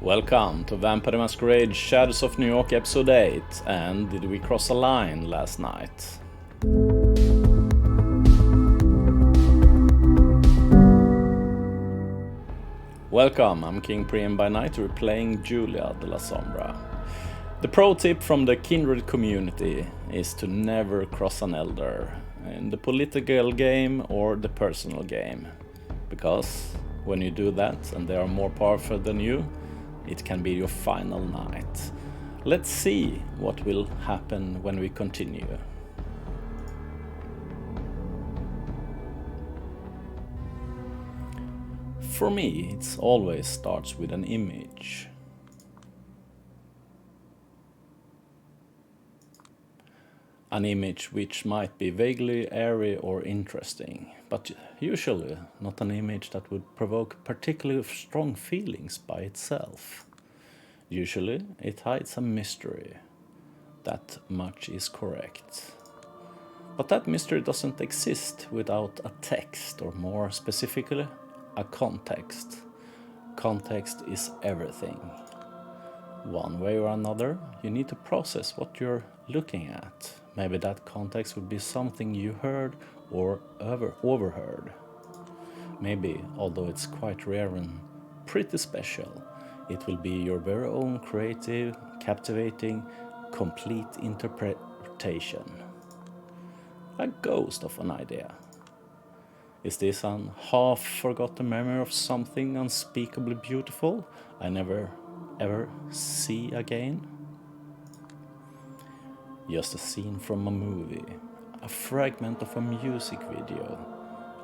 Welcome to Vampire the Masquerade Shadows of New York episode 8, and did we cross a line last night? Welcome, I'm King Priam by night, we're playing Julia de la Sombra. The pro tip from the Kindred community is to never cross an elder, in the political game or the personal game. Because when you do that and they are more powerful than you, it can be your final night. Let's see what will happen when we continue. For me, it always starts with an image. An image which might be vaguely airy or interesting, but usually not an image that would provoke particularly strong feelings by itself. Usually it hides a mystery. That much is correct. But that mystery doesn't exist without a text, or more specifically, a context. Context is everything. One way or another, you need to process what you're looking at. Maybe that context would be something you heard or overheard. Maybe, although it's quite rare and pretty special, it will be your very own creative, captivating, complete interpretation. A ghost of an idea. Is this an half-forgotten memory of something unspeakably beautiful I never ever see again? Just a scene from a movie, a fragment of a music video,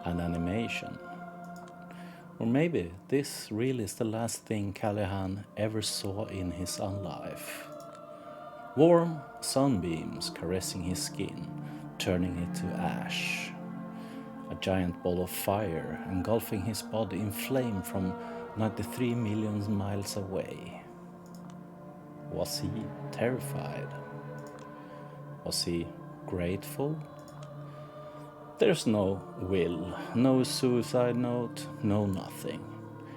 an animation. Or maybe this really is the last thing Callahan ever saw in his own life. Warm sunbeams caressing his skin, turning it to ash. A giant ball of fire engulfing his body in flame from 93 million miles away. Was he terrified? Was he grateful? There's no will, no suicide note, no nothing.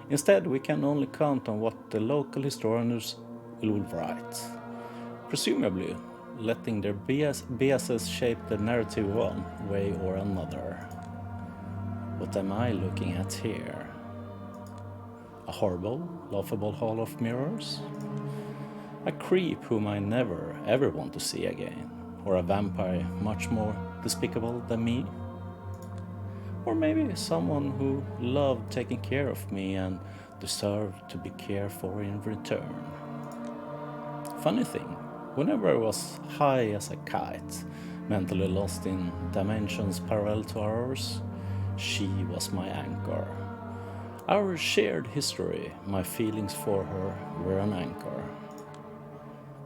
Instead, we can only count on what the local historians will write. Presumably, letting their biases shape the narrative one way or another. What am I looking at here? A horrible, laughable hall of mirrors? A creep whom I never ever want to see again? Or a vampire much more despicable than me? Or maybe someone who loved taking care of me and deserved to be cared for in return. Funny thing, whenever I was high as a kite, mentally lost in dimensions parallel to ours, she was my anchor. Our shared history, my feelings for her, were an anchor.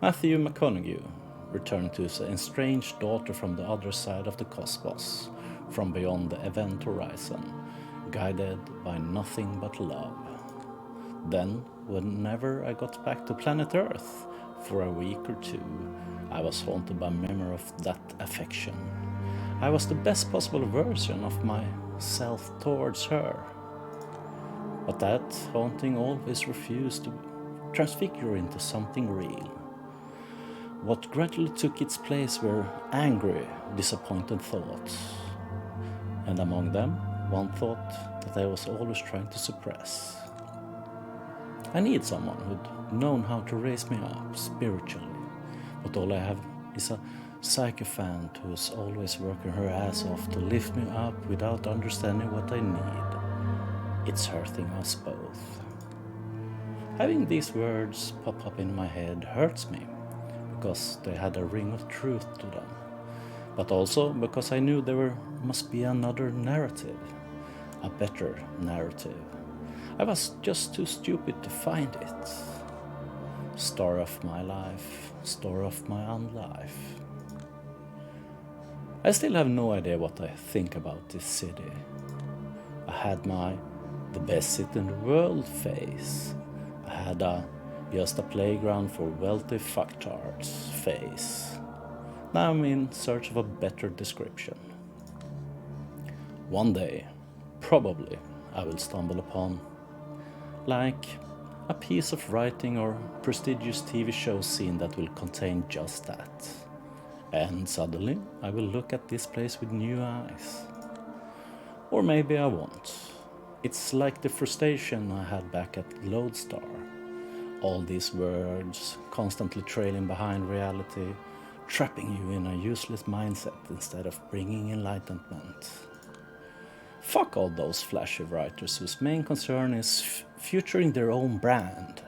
Matthew McConaughey returned to his estranged daughter from the other side of the cosmos, from beyond the event horizon, guided by nothing but love. Then, whenever I got back to planet Earth, for a week or two, I was haunted by memory of that affection. I was the best possible version of myself towards her. But that haunting always refused to transfigure into something real. What gradually took its place were angry, disappointed thoughts. And among them, one thought that I was always trying to suppress. I need someone who'd known how to raise me up spiritually, but all I have is a sycophant who's always working her ass off to lift me up without understanding what I need. It's hurting us both. Having these words pop up in my head hurts me, because they had a ring of truth to them, but also because I knew there must be another narrative, a better narrative. I was just too stupid to find it. Story of my life, story of my own life. I still have no idea what I think about this city. I had my the best city in the world phase. I had just a playground for wealthy fucktards phase. Now I'm in search of a better description. One day, probably, I will stumble upon, like A piece of writing or prestigious TV show scene that will contain just that. And suddenly I will look at this place with new eyes. Or maybe I won't. It's like the frustration I had back at Lodestar. All these words constantly trailing behind reality, trapping you in a useless mindset instead of bringing enlightenment. Fuck all those flashy writers whose main concern is featuring their own brand.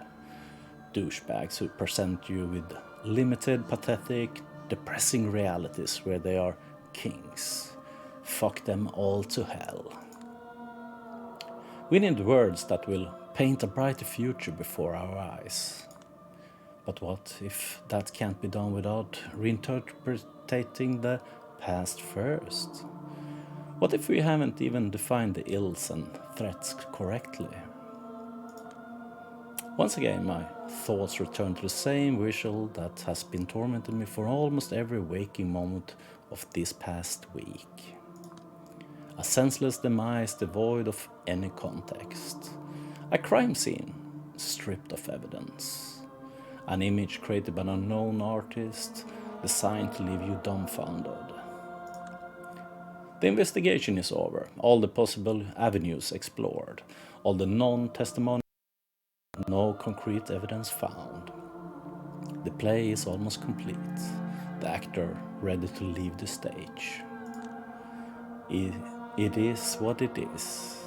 Douchebags who present you with limited, pathetic, depressing realities where they are kings. Fuck them all to hell. We need words that will paint a brighter future before our eyes. But what if that can't be done without reinterpreting the past first? What if we haven't even defined the ills and threats correctly? Once again, my thoughts return to the same visual that has been tormenting me for almost every waking moment of this past week. A senseless demise devoid of any context. A crime scene stripped of evidence. An image created by an unknown artist designed to leave you dumbfounded. The investigation is over, all the possible avenues explored, all the non-testimonial, no concrete evidence found. The play is almost complete, the actor ready to leave the stage. It is what it is.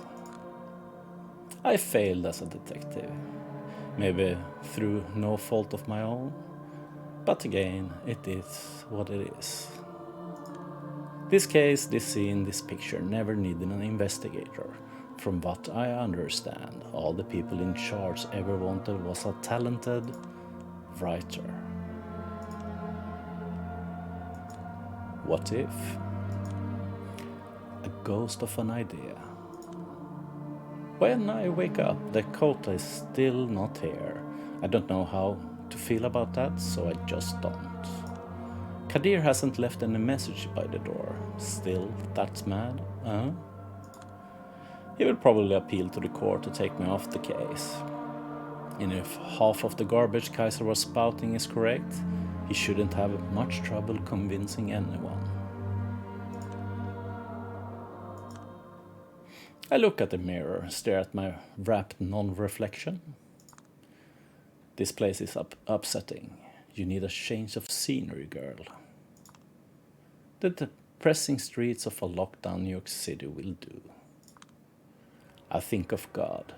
I failed as a detective, maybe through no fault of my own, but again, it is what it is. This case, this scene, this picture never needed an investigator. From what I understand, all the people in charge ever wanted was a talented writer. What if? A ghost of an idea. When I wake up, the quota is still not here. I don't know how to feel about that, so I just don't. Kadir hasn't left any message by the door. Still, that's mad, huh? He will probably appeal to the court to take me off the case. And if half of the garbage Kaiser was spouting is correct, he shouldn't have much trouble convincing anyone. I look at the mirror, stare at my wrapped non-reflection. This place is upsetting. You need a change of scenery, girl. The depressing streets of a lockdown New York City will do. I think of God.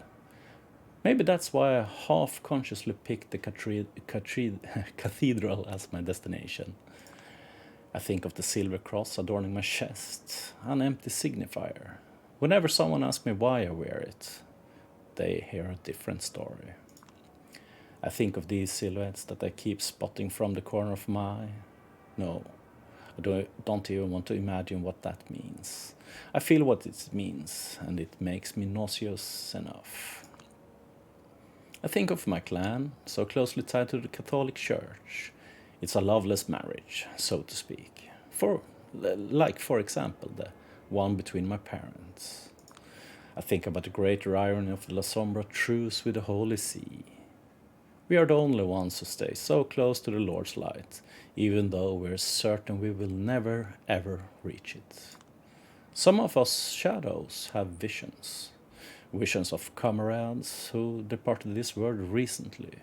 Maybe that's why I half-consciously picked the cathedral as my destination. I think of the silver cross adorning my chest, an empty signifier. Whenever someone asks me why I wear it, they hear a different story. I think of these silhouettes that I keep spotting from the corner of my eye. No, I don't even want to imagine what that means. I feel what it means, and it makes me nauseous enough. I think of my clan, so closely tied to the Catholic Church. It's a loveless marriage, so to speak. For example, the one between my parents. I think about the greater irony of the La Sombra truce with the Holy See. We are the only ones who stay so close to the Lord's light, even though we're certain we will never ever reach it. Some of us shadows have visions. Visions of comrades who departed this world recently,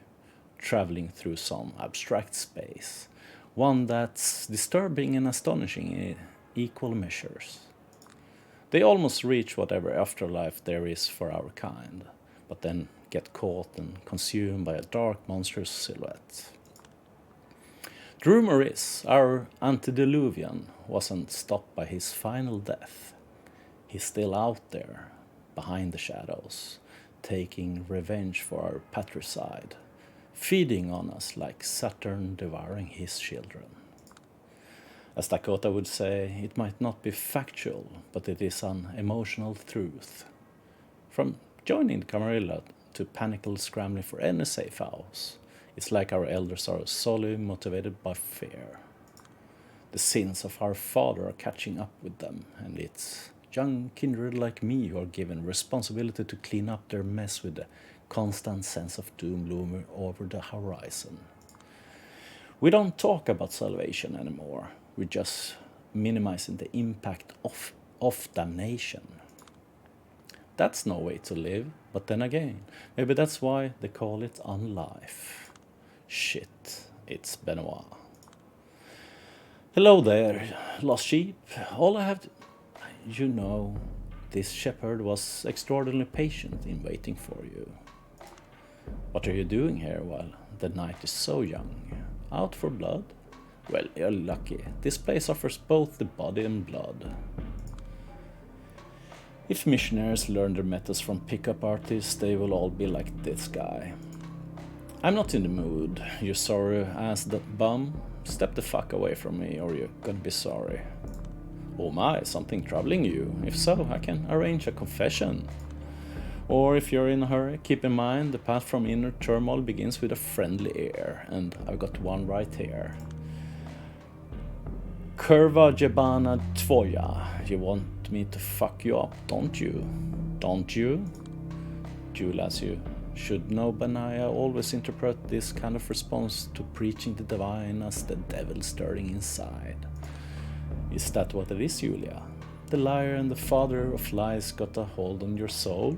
traveling through some abstract space, one that's disturbing and astonishing in equal measures. They almost reach whatever afterlife there is for our kind, but then get caught and consumed by a dark, monstrous silhouette. The rumor is our antediluvian wasn't stopped by his final death. He's still out there, behind the shadows, taking revenge for our patricide, feeding on us like Saturn devouring his children. As Dakota would say, it might not be factual, but it is an emotional truth. From joining the Camarilla to panical scrambling for any safe house, it's like our elders are solely motivated by fear. The sins of our father are catching up with them, and it's young kindred like me who are given responsibility to clean up their mess with the constant sense of doom looming over the horizon. We don't talk about salvation anymore. We're just minimizing the impact of damnation. That's no way to live, but then again, maybe that's why they call it unlife. Shit, it's Benoit. Hello there, lost sheep. All I have to... You know, this shepherd was extraordinarily patient in waiting for you. What are you doing here while the night is so young? Out for blood? Well, you're lucky. This place offers both the body and blood. If missionaries learn their methods from pickup artists, they will all be like this guy. I'm not in the mood, you sorry ass bum. Step the fuck away from me or you're gonna be sorry. Oh my, something troubling you? If so, I can arrange a confession. Or if you're in a hurry, keep in mind the path from inner turmoil begins with a friendly air, and I've got one right here. Kurva jebana tvoja. You want me to fuck you up, don't you? Don't you? Jewel, as you should know, Benaya always interpret this kind of response to preaching the divine as the devil stirring inside. Is that what it is, Julia? The liar and the father of lies got a hold on your soul?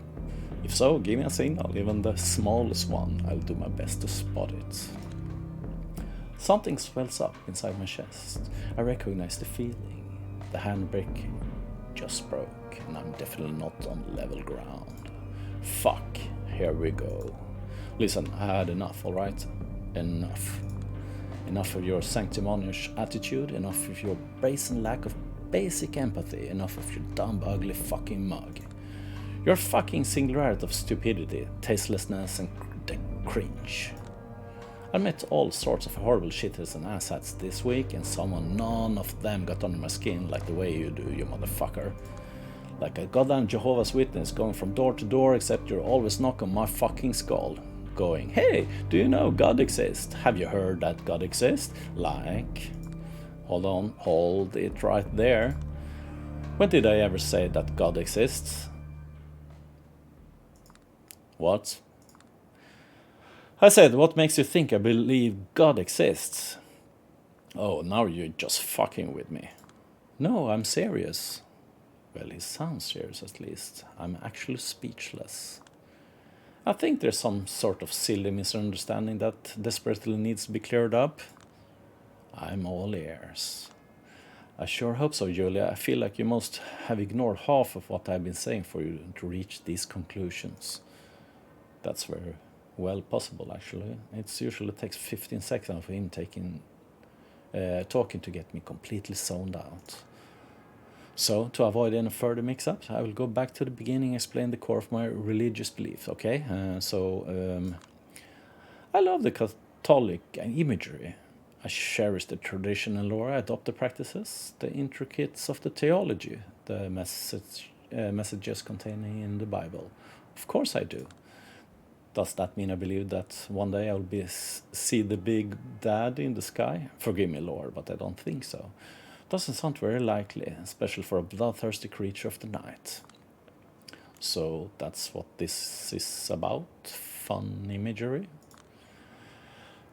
If so, give me a signal, even the smallest one. I'll do my best to spot it. Something swells up inside my chest. I recognize the feeling. The handbrake just broke, and I'm definitely not on level ground. Fuck, here we go. Listen, I had enough, alright? Enough. Enough of your sanctimonious attitude, enough of your brazen lack of basic empathy, enough of your dumb, ugly fucking mug. Your fucking singularity of stupidity, tastelessness, and the cringe. I met all sorts of horrible shitters and asshats this week, and none of them got under my skin like the way you do, you motherfucker. Like a goddamn Jehovah's Witness going from door to door, except you're always knocking my fucking skull. Going, hey, do you know God exists? Have you heard that God exists? Like, hold on, hold it right there. When did I ever say that God exists? What? I said, what makes you think I believe God exists? Oh, now you're just fucking with me. No, I'm serious. Well, he sounds serious at least. I'm actually speechless. I think there's some sort of silly misunderstanding that desperately needs to be cleared up. I'm all ears. I sure hope so, Julia. I feel like you must have ignored half of what I've been saying for you to reach these conclusions. That's very well possible, actually. It usually takes 15 seconds of him talking to get me completely zoned out. So, to avoid any further mix-ups, I will go back to the beginning and explain the core of my religious beliefs, okay? I love the Catholic imagery. I cherish the tradition and lore, I adopt the practices, the intricacies of the theology, the messages contained in the Bible. Of course I do. Does that mean I believe that one day I'll see the big dad in the sky? Forgive me, Lord, but I don't think so. Doesn't sound very likely, especially for a bloodthirsty creature of the night. So that's what this is about, fun imagery.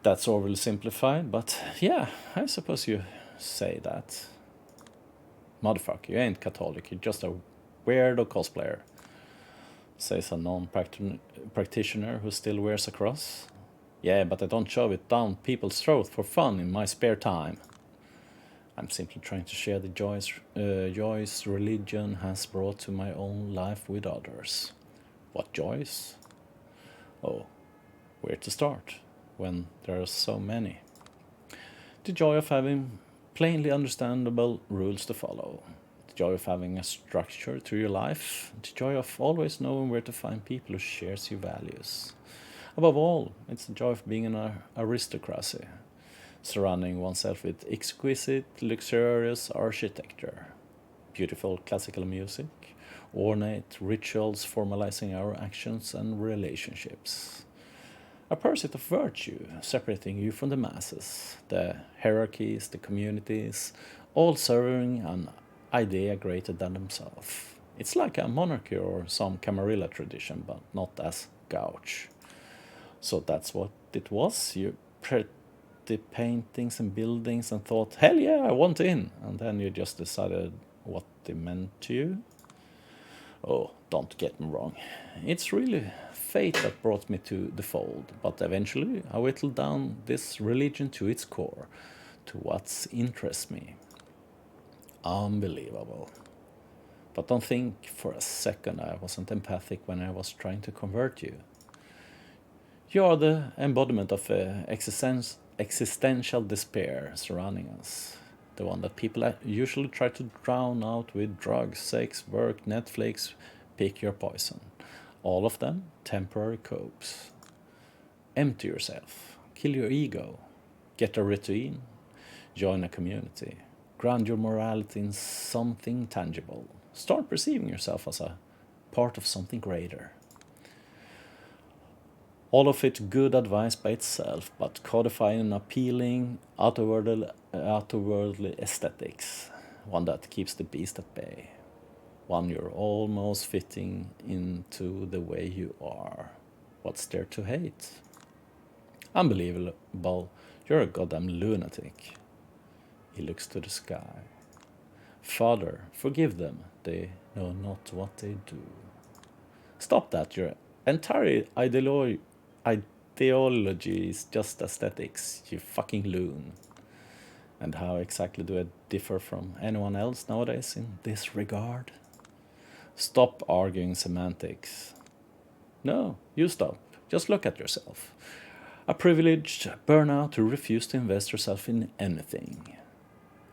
That's overly simplified, but yeah, I suppose you say that. Motherfucker, you ain't Catholic, you're just a weirdo cosplayer. Says a non-practitioner who still wears a cross. Yeah, but I don't shove it down people's throats for fun in my spare time. I'm simply trying to share the joys religion has brought to my own life with others. What joys? Oh, where to start when there are so many? The joy of having plainly understandable rules to follow. The joy of having a structure to your life. The joy of always knowing where to find people who share your values. Above all, it's the joy of being an aristocracy, surrounding oneself with exquisite, luxurious architecture, beautiful classical music, ornate rituals formalizing our actions and relationships. A pursuit of virtue, separating you from the masses, the hierarchies, the communities, all serving an idea greater than themselves. It's like a monarchy or some Camarilla tradition, but not as gouge. So that's what it was. You pretty paintings and buildings and thought, hell yeah, I want in. And then you just decided what they meant to you. Oh, don't get me wrong. It's really fate that brought me to the fold. But eventually I whittled down this religion to its core, to what interests me. Unbelievable. But don't think for a second I wasn't empathic when I was trying to convert you. You are the embodiment of existential despair surrounding us. The one that people usually try to drown out with drugs, sex, work, Netflix, pick your poison. All of them temporary copes. Empty yourself, kill your ego, get a routine, join a community, ground your morality in something tangible. Start perceiving yourself as a part of something greater. All of it good advice by itself, but codified in appealing, outerworldly aesthetics. One that keeps the beast at bay. One you're almost fitting into the way you are. What's there to hate? Unbelievable, you're a goddamn lunatic. He looks to the sky. Father, forgive them, they know not what they do. Stop that, your entire ideology is just aesthetics, you fucking loon. And how exactly do I differ from anyone else nowadays in this regard? Stop arguing semantics. No, you stop. Just look at yourself. A privileged burnout who refused to invest yourself in anything.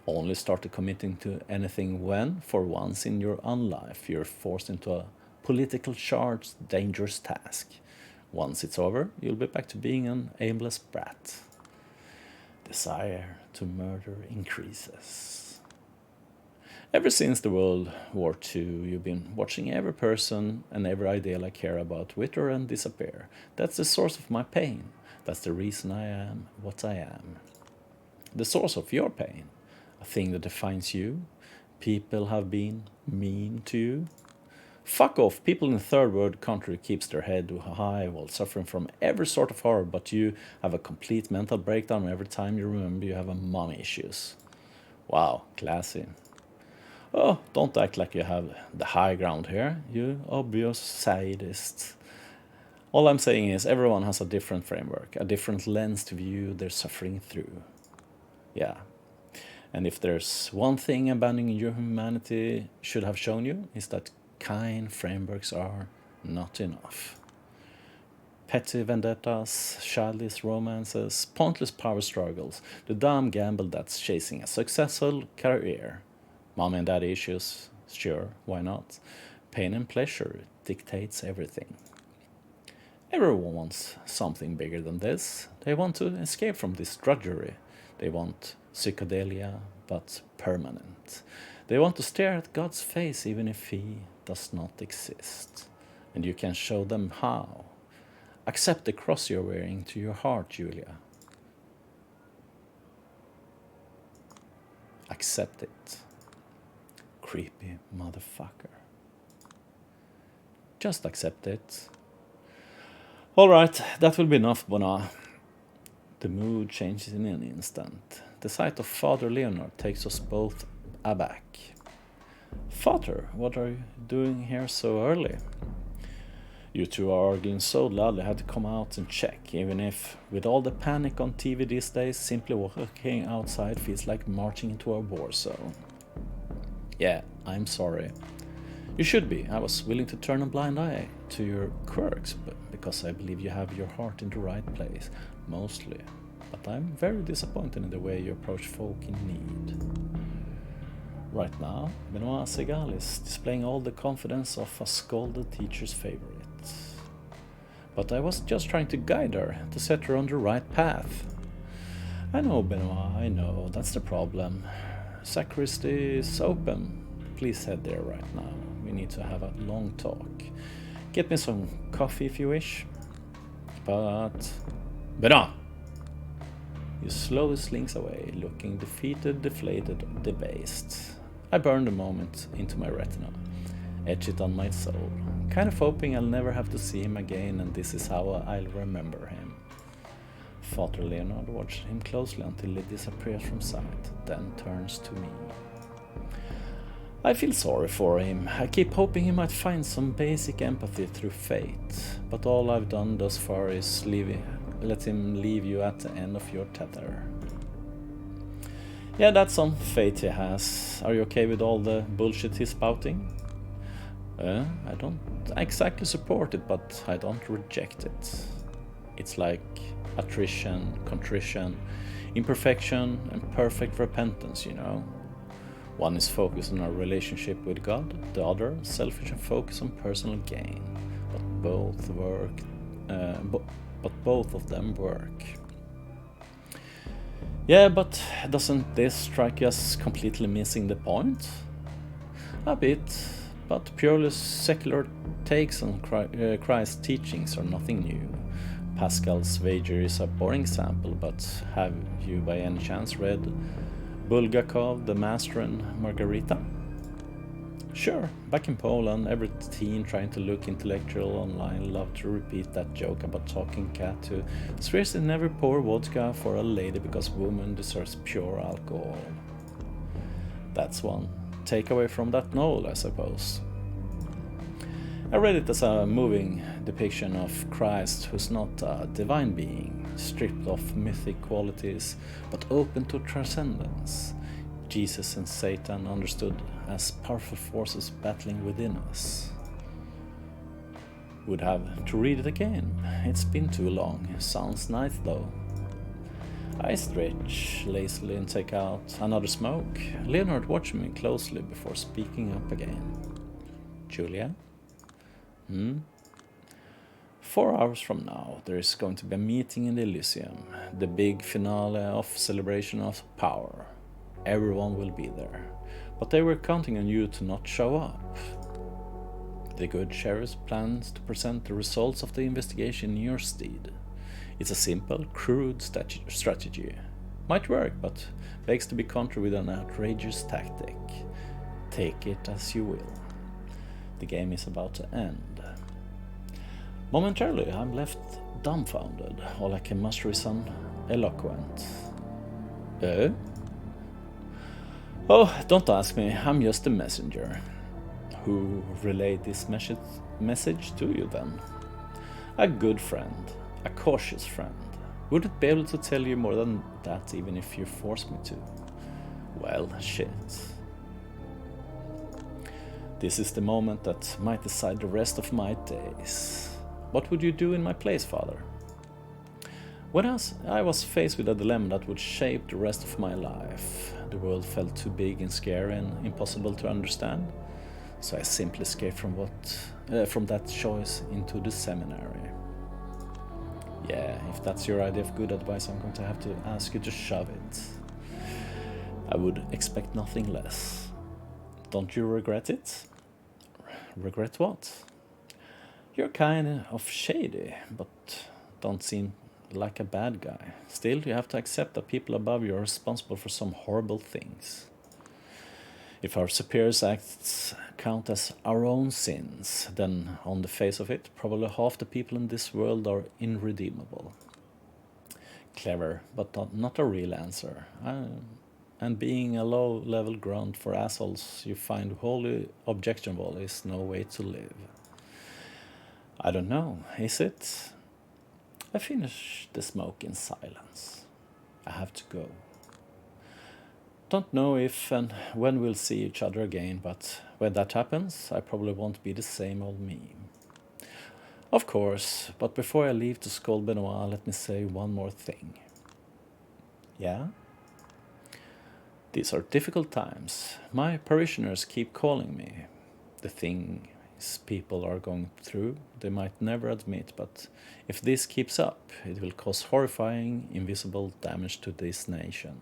Only started committing to anything when, for once in your own life, you're forced into a political charged, dangerous task. Once it's over, you'll be back to being an aimless brat. Desire to murder increases. Ever since the World War II, you've been watching every person and every ideal I care about wither and disappear. That's the source of my pain. That's the reason I am what I am. The source of your pain. A thing that defines you. People have been mean to you. Fuck off, people in third world country keeps their head high while suffering from every sort of horror, but you have a complete mental breakdown every time you remember you have a mommy issues. Wow, classy. Oh, don't act like you have the high ground here, you obvious sadist. All I'm saying is everyone has a different framework, a different lens to view their suffering through. Yeah. And if there's one thing abandoning your humanity should have shown you, is that kind frameworks are not enough. Petty vendettas, childish romances, pointless power struggles, the dumb gamble that's chasing a successful career. Mom and daddy issues, sure, why not? Pain and pleasure dictates everything. Everyone wants something bigger than this. They want to escape from this drudgery. They want psychedelia, but permanent. They want to stare at God's face even if he does not exist. And you can show them how. Accept the cross you're wearing to your heart, Julia. Accept it. Creepy motherfucker. Just accept it. Alright, that will be enough, Bona. The mood changes in an instant. The sight of Father Leonard takes us both aback. Father, what are you doing here so early? You two are arguing so loudly I had to come out and check, even if, with all the panic on TV these days, simply walking outside feels like marching into a war zone. Yeah, I'm sorry. You should be. I was willing to turn a blind eye to your quirks, because I believe you have your heart in the right place, mostly. But I'm very disappointed in the way you approach folk in need. Right now, Benoit Segal is displaying all the confidence of a scolded teacher's favorite. But I was just trying to guide her, to set her on the right path. I know, Benoit, I know, that's the problem. Sacristy is open. Please head there right now. We need to have a long talk. Get me some coffee if you wish. But... Benoit! He slowly slinks away, looking defeated, deflated, debased. I burn the moment into my retina, etch it on my soul, kind of hoping I'll never have to see him again, and this is how I'll remember him. Father Leonard watched him closely until he disappears from sight, then turns to me. I feel sorry for him. I keep hoping he might find some basic empathy through fate, but all I've done thus far is let him leave you at the end of your tether. Yeah, that's some fate he has. Are you okay with all the bullshit he's spouting? I don't exactly support it, but I don't reject it. It's like attrition, contrition, imperfection, and perfect repentance, you know? One is focused on our relationship with God, the other selfish and focused on personal gain. But both work. But both of them work. Yeah, but doesn't this strike you as completely missing the point? A bit, but purely secular takes on Christ's teachings are nothing new. Pascal's wager is a boring example, but have you by any chance read Bulgakov, the Master and Margarita? Sure, back in Poland, every teen trying to look intellectual online loved to repeat that joke about talking cat who swears they never pour vodka for a lady because woman deserves pure alcohol. That's one takeaway from that novel, I suppose. I read it as a moving depiction of Christ, who's not a divine being, stripped of mythic qualities, but open to transcendence. Jesus and Satan understood as powerful forces battling within us. Would have to read it again. It's been too long. Sounds nice though. I stretch lazily and take out another smoke. Leonard watched me closely before speaking up again. Julia? 4 hours from now, there is going to be a meeting in the Elysium, the big finale of Celebration of Power. Everyone will be there, but they were counting on you to not show up. The good sheriff plans to present the results of the investigation in your stead. It's a simple, crude strategy. Might work, but begs to be countered with an outrageous tactic. Take it as you will. The game is about to end. Momentarily, I'm left dumbfounded. All I can muster is an eloquent. Oh, don't ask me. I'm just a messenger. Who relayed this message to you then? A good friend. A cautious friend. Wouldn't be able to tell you more than that even if you forced me to. Well, shit. This is the moment that might decide the rest of my days. What would you do in my place, Father? When I was faced with a dilemma that would shape the rest of my life, the world felt too big and scary and impossible to understand, so I simply escaped from that choice into the seminary. Yeah, if that's your idea of good advice, I'm going to have to ask you to shove it. I would expect nothing less. Don't you regret it? Regret what? You're kind of shady, but don't seem like a bad guy. Still, you have to accept that people above you are responsible for some horrible things. If our superiors' acts count as our own sins, then on the face of it, probably half the people in this world are irredeemable. Clever, but not a real answer. And being a low-level grunt for assholes you find wholly objectionable is no way to live. I don't know, is it? I finish the smoke in silence. I have to go. Don't know if and when we'll see each other again, but when that happens, I probably won't be the same old me. Of course, but before I leave to scold Benoit, let me say one more thing. Yeah? These are difficult times. My parishioners keep calling me. The things people are going through, they might never admit, but if this keeps up, it will cause horrifying, invisible damage to this nation.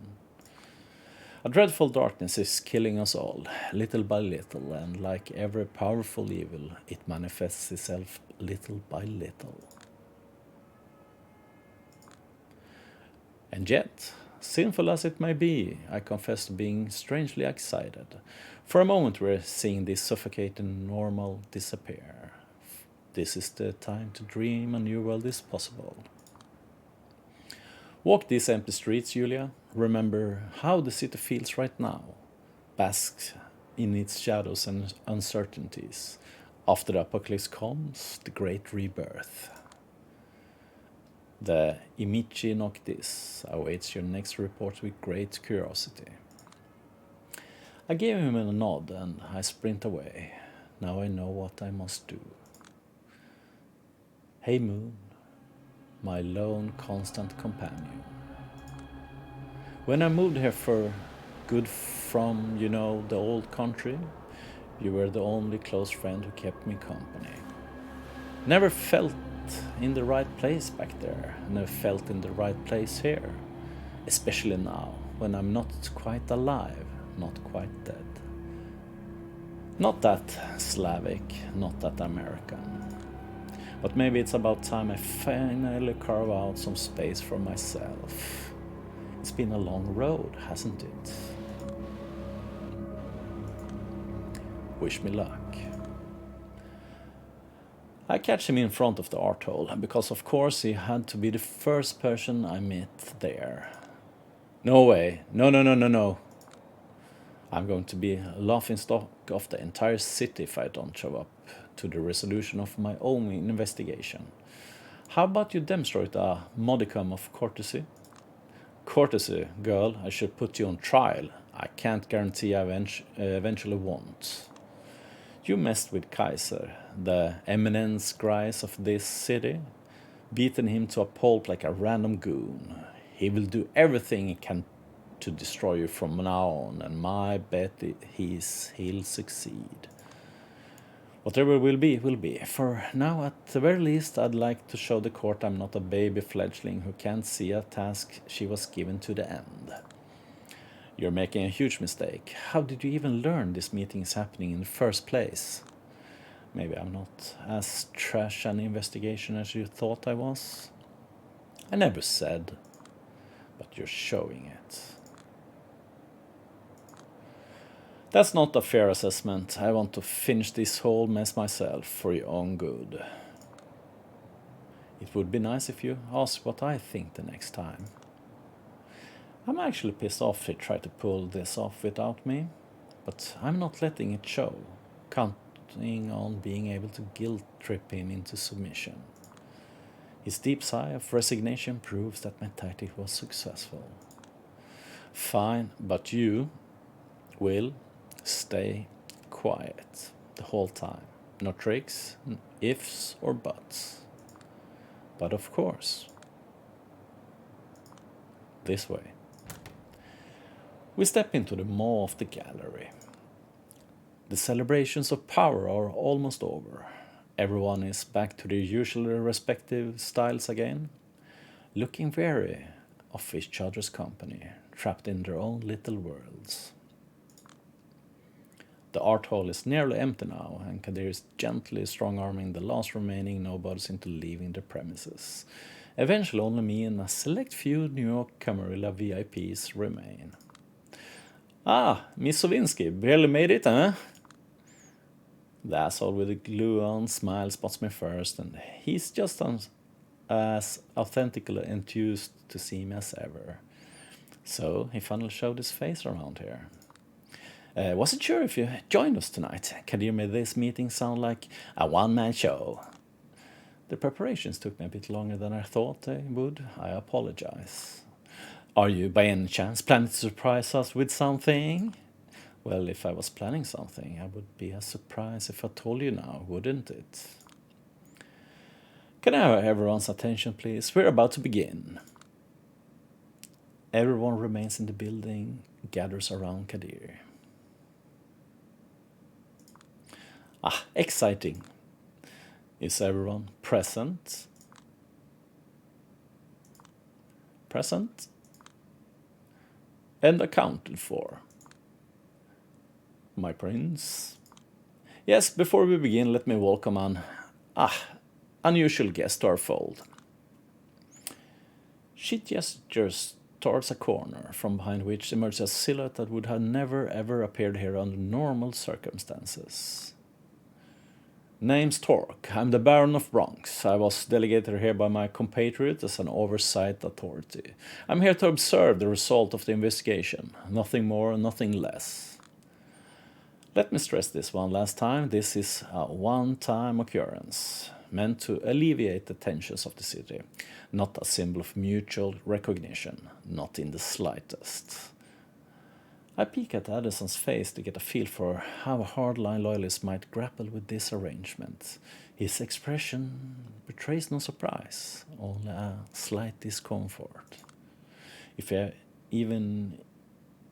A dreadful darkness is killing us all, little by little, and like every powerful evil, it manifests itself little by little. And yet, sinful as it may be, I confess to being strangely excited. For a moment we're seeing this suffocating normal disappear. this is the time to dream a new world is possible. Walk these empty streets, Julia. Remember how the city feels right now. Bask in its shadows and uncertainties. After the apocalypse comes, the great rebirth. The Imichi Noctis awaits your next report with great curiosity. I gave him a nod and I sprint away. Now I know what I must do. Hey Moon, my lone constant companion. When I moved here for good from, the old country, you were the only close friend who kept me company. Never felt in the right place back there, never felt in the right place here. Especially now, when I'm not quite alive, not quite dead. Not that Slavic, not that American. But maybe it's about time I finally carve out some space for myself. It's been a long road, hasn't it? Wish me luck. I catch him in front of the art hole, because of course he had to be the first person I met there. No way, no. I'm going to be a laughingstock of the entire city if I don't show up to the resolution of my own investigation. How about you demonstrate a modicum of courtesy? Courtesy, girl, I should put you on trial. I can't guarantee I eventually won't. You messed with Kaiser, the eminence grise of this city, beaten him to a pulp like a random goon. He will do everything he can to destroy you from now on, and my bet he'll succeed. Whatever will be, will be. For now, at the very least, I'd like to show the court I'm not a baby fledgling who can't see a task she was given to the end. You're making a huge mistake. How did you even learn this meeting is happening in the first place? Maybe I'm not as trash an investigation as you thought I was. I never said, but you're showing it. That's not a fair assessment. I want to finish this whole mess myself for your own good. It would be nice if you ask what I think the next time. I'm actually pissed off he tried to pull this off without me, but I'm not letting it show, counting on being able to guilt-trip him into submission. His deep sigh of resignation proves that my tactic was successful. Fine, but you will stay quiet the whole time. No tricks, ifs or buts. But of course, this way. We step into the maw of the gallery. The celebrations of power are almost over. Everyone is back to their usual respective styles again, looking weary of each other's company, trapped in their own little worlds. The art hall is nearly empty now, and Kadir is gently strong-arming the last remaining nobodies into leaving the premises. Eventually only me and a select few New York Camarilla VIPs remain. Ah, Miss Sovinsky, barely made it, eh? The asshole with the glue on smile spots me first, and he's just as authentically enthused to see me as ever. So he finally showed his face around here. Wasn't sure if you joined us tonight. Kadir made this meeting sound like a one-man show. The preparations took me a bit longer than I thought they would. I apologize. Are you by any chance planning to surprise us with something? Well, if I was planning something, I would be a surprise if I told you now, wouldn't it? Can I have everyone's attention, please? We're about to begin. Everyone remains in the building, gathers around Kadir. Ah, exciting. Is everyone present? Present? And accounted for. My prince. Yes, before we begin, let me welcome an unusual guest to our fold. She gestures towards a corner, from behind which emerges a silhouette that would have never ever appeared here under normal circumstances. Name's Torque. I'm the Baron of Bronx. I was delegated here by my compatriot as an oversight authority. I'm here to observe the result of the investigation. Nothing more, nothing less. Let me stress this one last time. This is a one-time occurrence, meant to alleviate the tensions of the city. Not a symbol of mutual recognition. Not in the slightest. I peek at Addison's face to get a feel for how hardline loyalists might grapple with this arrangement. His expression betrays no surprise, only a slight discomfort. If even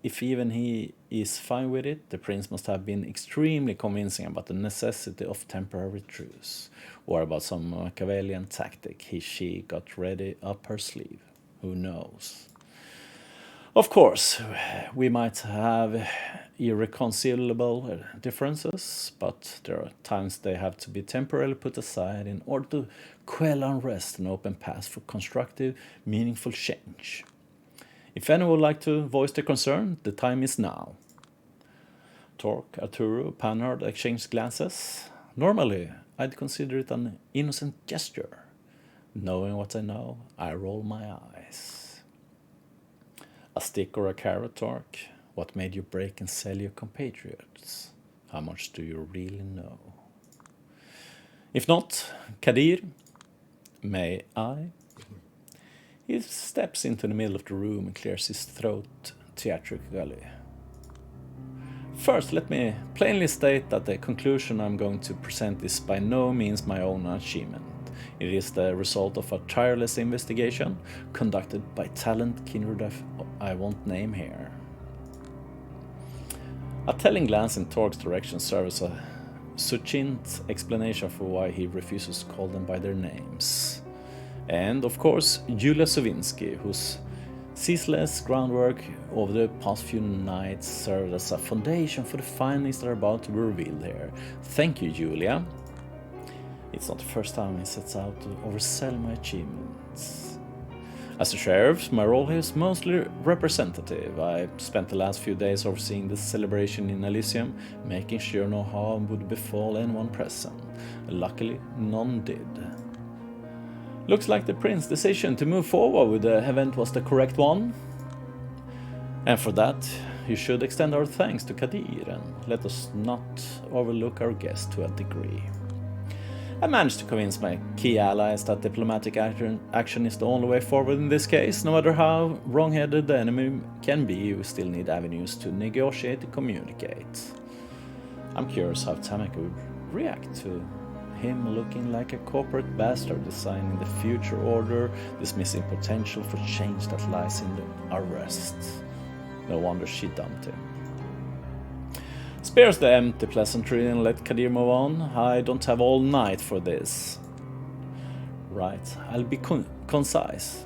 he is fine with it, the prince must have been extremely convincing about the necessity of temporary truce, or about some Machiavellian tactic she got ready up her sleeve. Who knows? Of course, we might have irreconcilable differences, but there are times they have to be temporarily put aside in order to quell unrest and open paths for constructive, meaningful change. If anyone would like to voice their concern, the time is now. Torque, Arturo, Panhard exchanged glances. Normally, I'd consider it an innocent gesture. Knowing what I know, I roll my eyes. A stick or a carrot, Torque? What made you break and sell your compatriots? How much do you really know? If not, Kadir, may I? He steps into the middle of the room and clears his throat theatrically. First, let me plainly state that the conclusion I'm going to present is by no means my own achievement. It is the result of a tireless investigation conducted by talent kindred I won't name here. A telling glance in Torque's direction serves a succinct explanation for why he refuses to call them by their names. And, of course, Julia Sowinsky, whose ceaseless groundwork over the past few nights served as a foundation for the findings that are about to be revealed here. Thank you, Julia. It's not the first time he sets out to oversell my achievements. As a sheriff, my role here is mostly representative. I spent the last few days overseeing the celebration in Elysium, making sure no harm would befall anyone present. Luckily, none did. Looks like the prince's decision to move forward with the event was the correct one. And for that, you should extend our thanks to Kadir and let us not overlook our guest to a degree. I managed to convince my key allies that diplomatic action is the only way forward in this case. No matter how wrong-headed the enemy can be, we still need avenues to negotiate and communicate. I'm curious how Tameka would react to him looking like a corporate bastard designing the future order, dismissing potential for change that lies in the arrest. No wonder she dumped him. Spares the empty pleasantry and let Kadir move on. I don't have all night for this. Right, I'll be concise.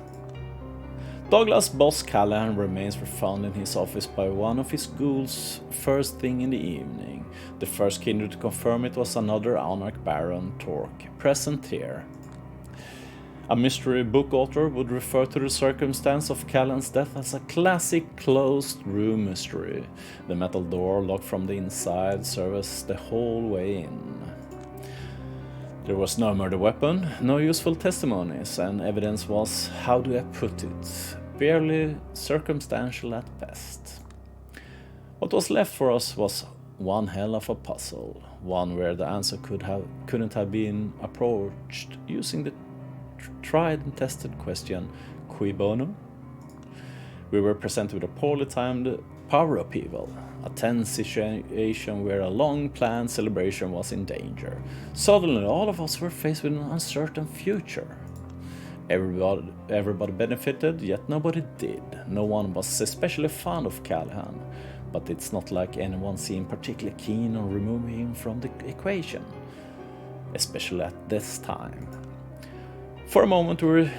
Douglas' boss Callahan remains were found in his office by one of his ghouls first thing in the evening. The first kindred to confirm it was another Anarch Baron, Torque, present here. A mystery book author would refer to the circumstance of Callahan's death as a classic closed room mystery. The metal door, locked from the inside, serves the whole way in. There was no murder weapon, no useful testimonies, and evidence was, how do I put it, barely circumstantial at best. What was left for us was one hell of a puzzle, one where the answer couldn't have been approached using the tried and tested question, cui bono? We were presented with a poorly timed power upheaval, a tense situation where a long-planned celebration was in danger. Suddenly, all of us were faced with an uncertain future. Everybody benefited, yet nobody did. No one was especially fond of Callahan, but it's not like anyone seemed particularly keen on removing him from the equation, especially at this time. For a moment we were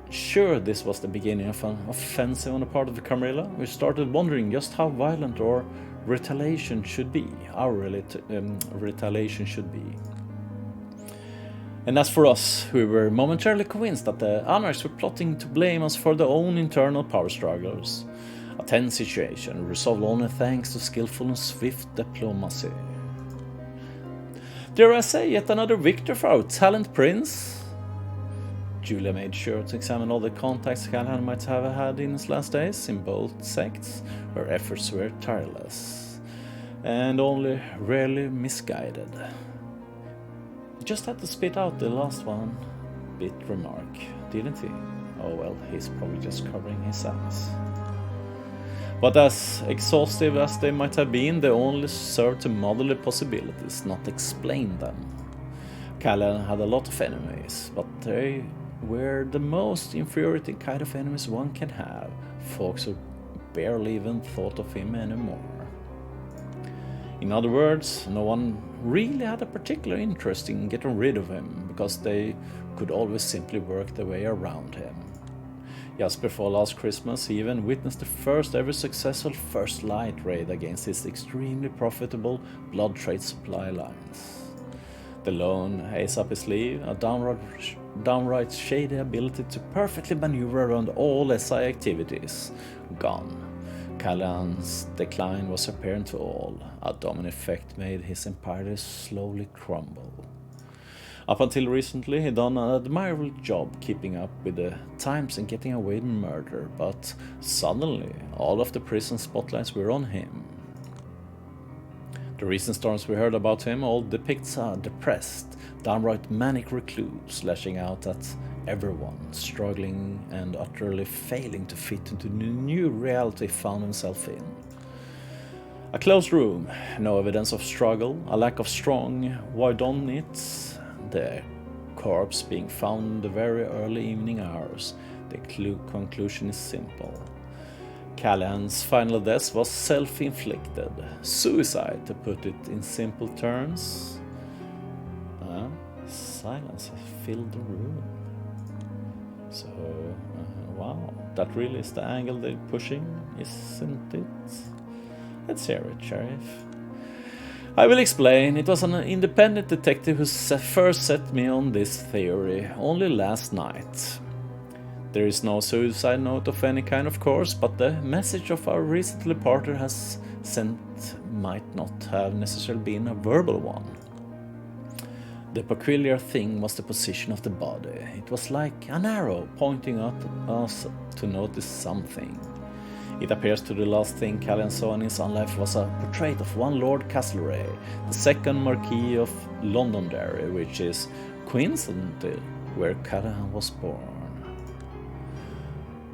sure this was the beginning of an offensive on the part of the Camarilla. We started wondering just how violent our retaliation should be. And as for us, we were momentarily convinced that the Anarchs were plotting to blame us for their own internal power struggles. A tense situation resolved only thanks to skillful and swift diplomacy. Dare I say, yet another victor for our talent prince? Julia made sure to examine all the contacts Callahan might have had in his last days in both sects, where efforts were tireless, and only rarely misguided. He just had to spit out the last one bit remark, didn't he? Oh well, he's probably just covering his ass. But as exhaustive as they might have been, they only served to model the possibilities, not explain them. Callahan had a lot of enemies, but they were the most infuriating kind of enemies one can have, folks who barely even thought of him anymore. In other words, no one really had a particular interest in getting rid of him, because they could always simply work their way around him. Just before last Christmas, he even witnessed the first ever successful First Light raid against his extremely profitable blood trade supply lines. The lone ace up his sleeve, a downright shady ability to perfectly maneuver around all SI activities, gone. Callahan's decline was apparent to all. A domino effect made his empire slowly crumble. Up until recently, he'd done an admirable job keeping up with the times and getting away with murder, but suddenly all of the prison spotlights were on him. The recent storms we heard about him all depicts a depressed, downright manic recluse lashing out at everyone, struggling and utterly failing to fit into the new reality he found himself in. A closed room, no evidence of struggle, a lack of strong wide on it, the corpse being found in the very early evening hours. The conclusion is simple. Callahan's final death was self-inflicted. Suicide, to put it in simple terms. Silence filled the room. So, wow, that really is the angle they're pushing, isn't it? Let's hear it, Sheriff. I will explain. It was an independent detective who first set me on this theory, only last night. There is no suicide note of any kind, of course, but the message of our recent reporter has sent might not have necessarily been a verbal one. The peculiar thing was the position of the body. It was like an arrow pointing at us to notice something. It appears to the last thing Callahan saw in his own life was a portrait of one Lord Castlereagh, the second Marquis of Londonderry, which is coincidentally where Callahan was born.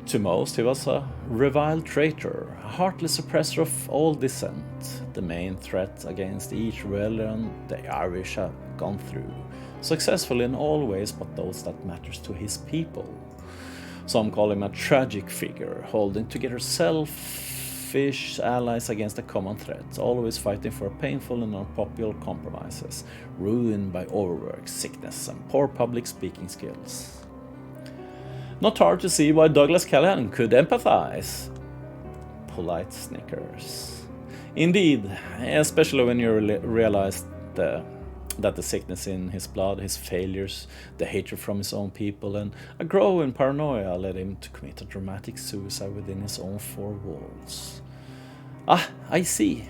To most, he was a reviled traitor, a heartless oppressor of all dissent, the main threat against each rebellion the Irish have gone through, successful in all ways but those that matters to his people. Some call him a tragic figure, holding together selfish allies against a common threat, always fighting for painful and unpopular compromises, ruined by overwork, sickness, and poor public speaking skills. Not hard to see why Douglas Callahan could empathize. Polite snickers. Indeed, especially when you realize that the sickness in his blood, his failures, the hatred from his own people, and a growing paranoia led him to commit a dramatic suicide within his own four walls. Ah, I see.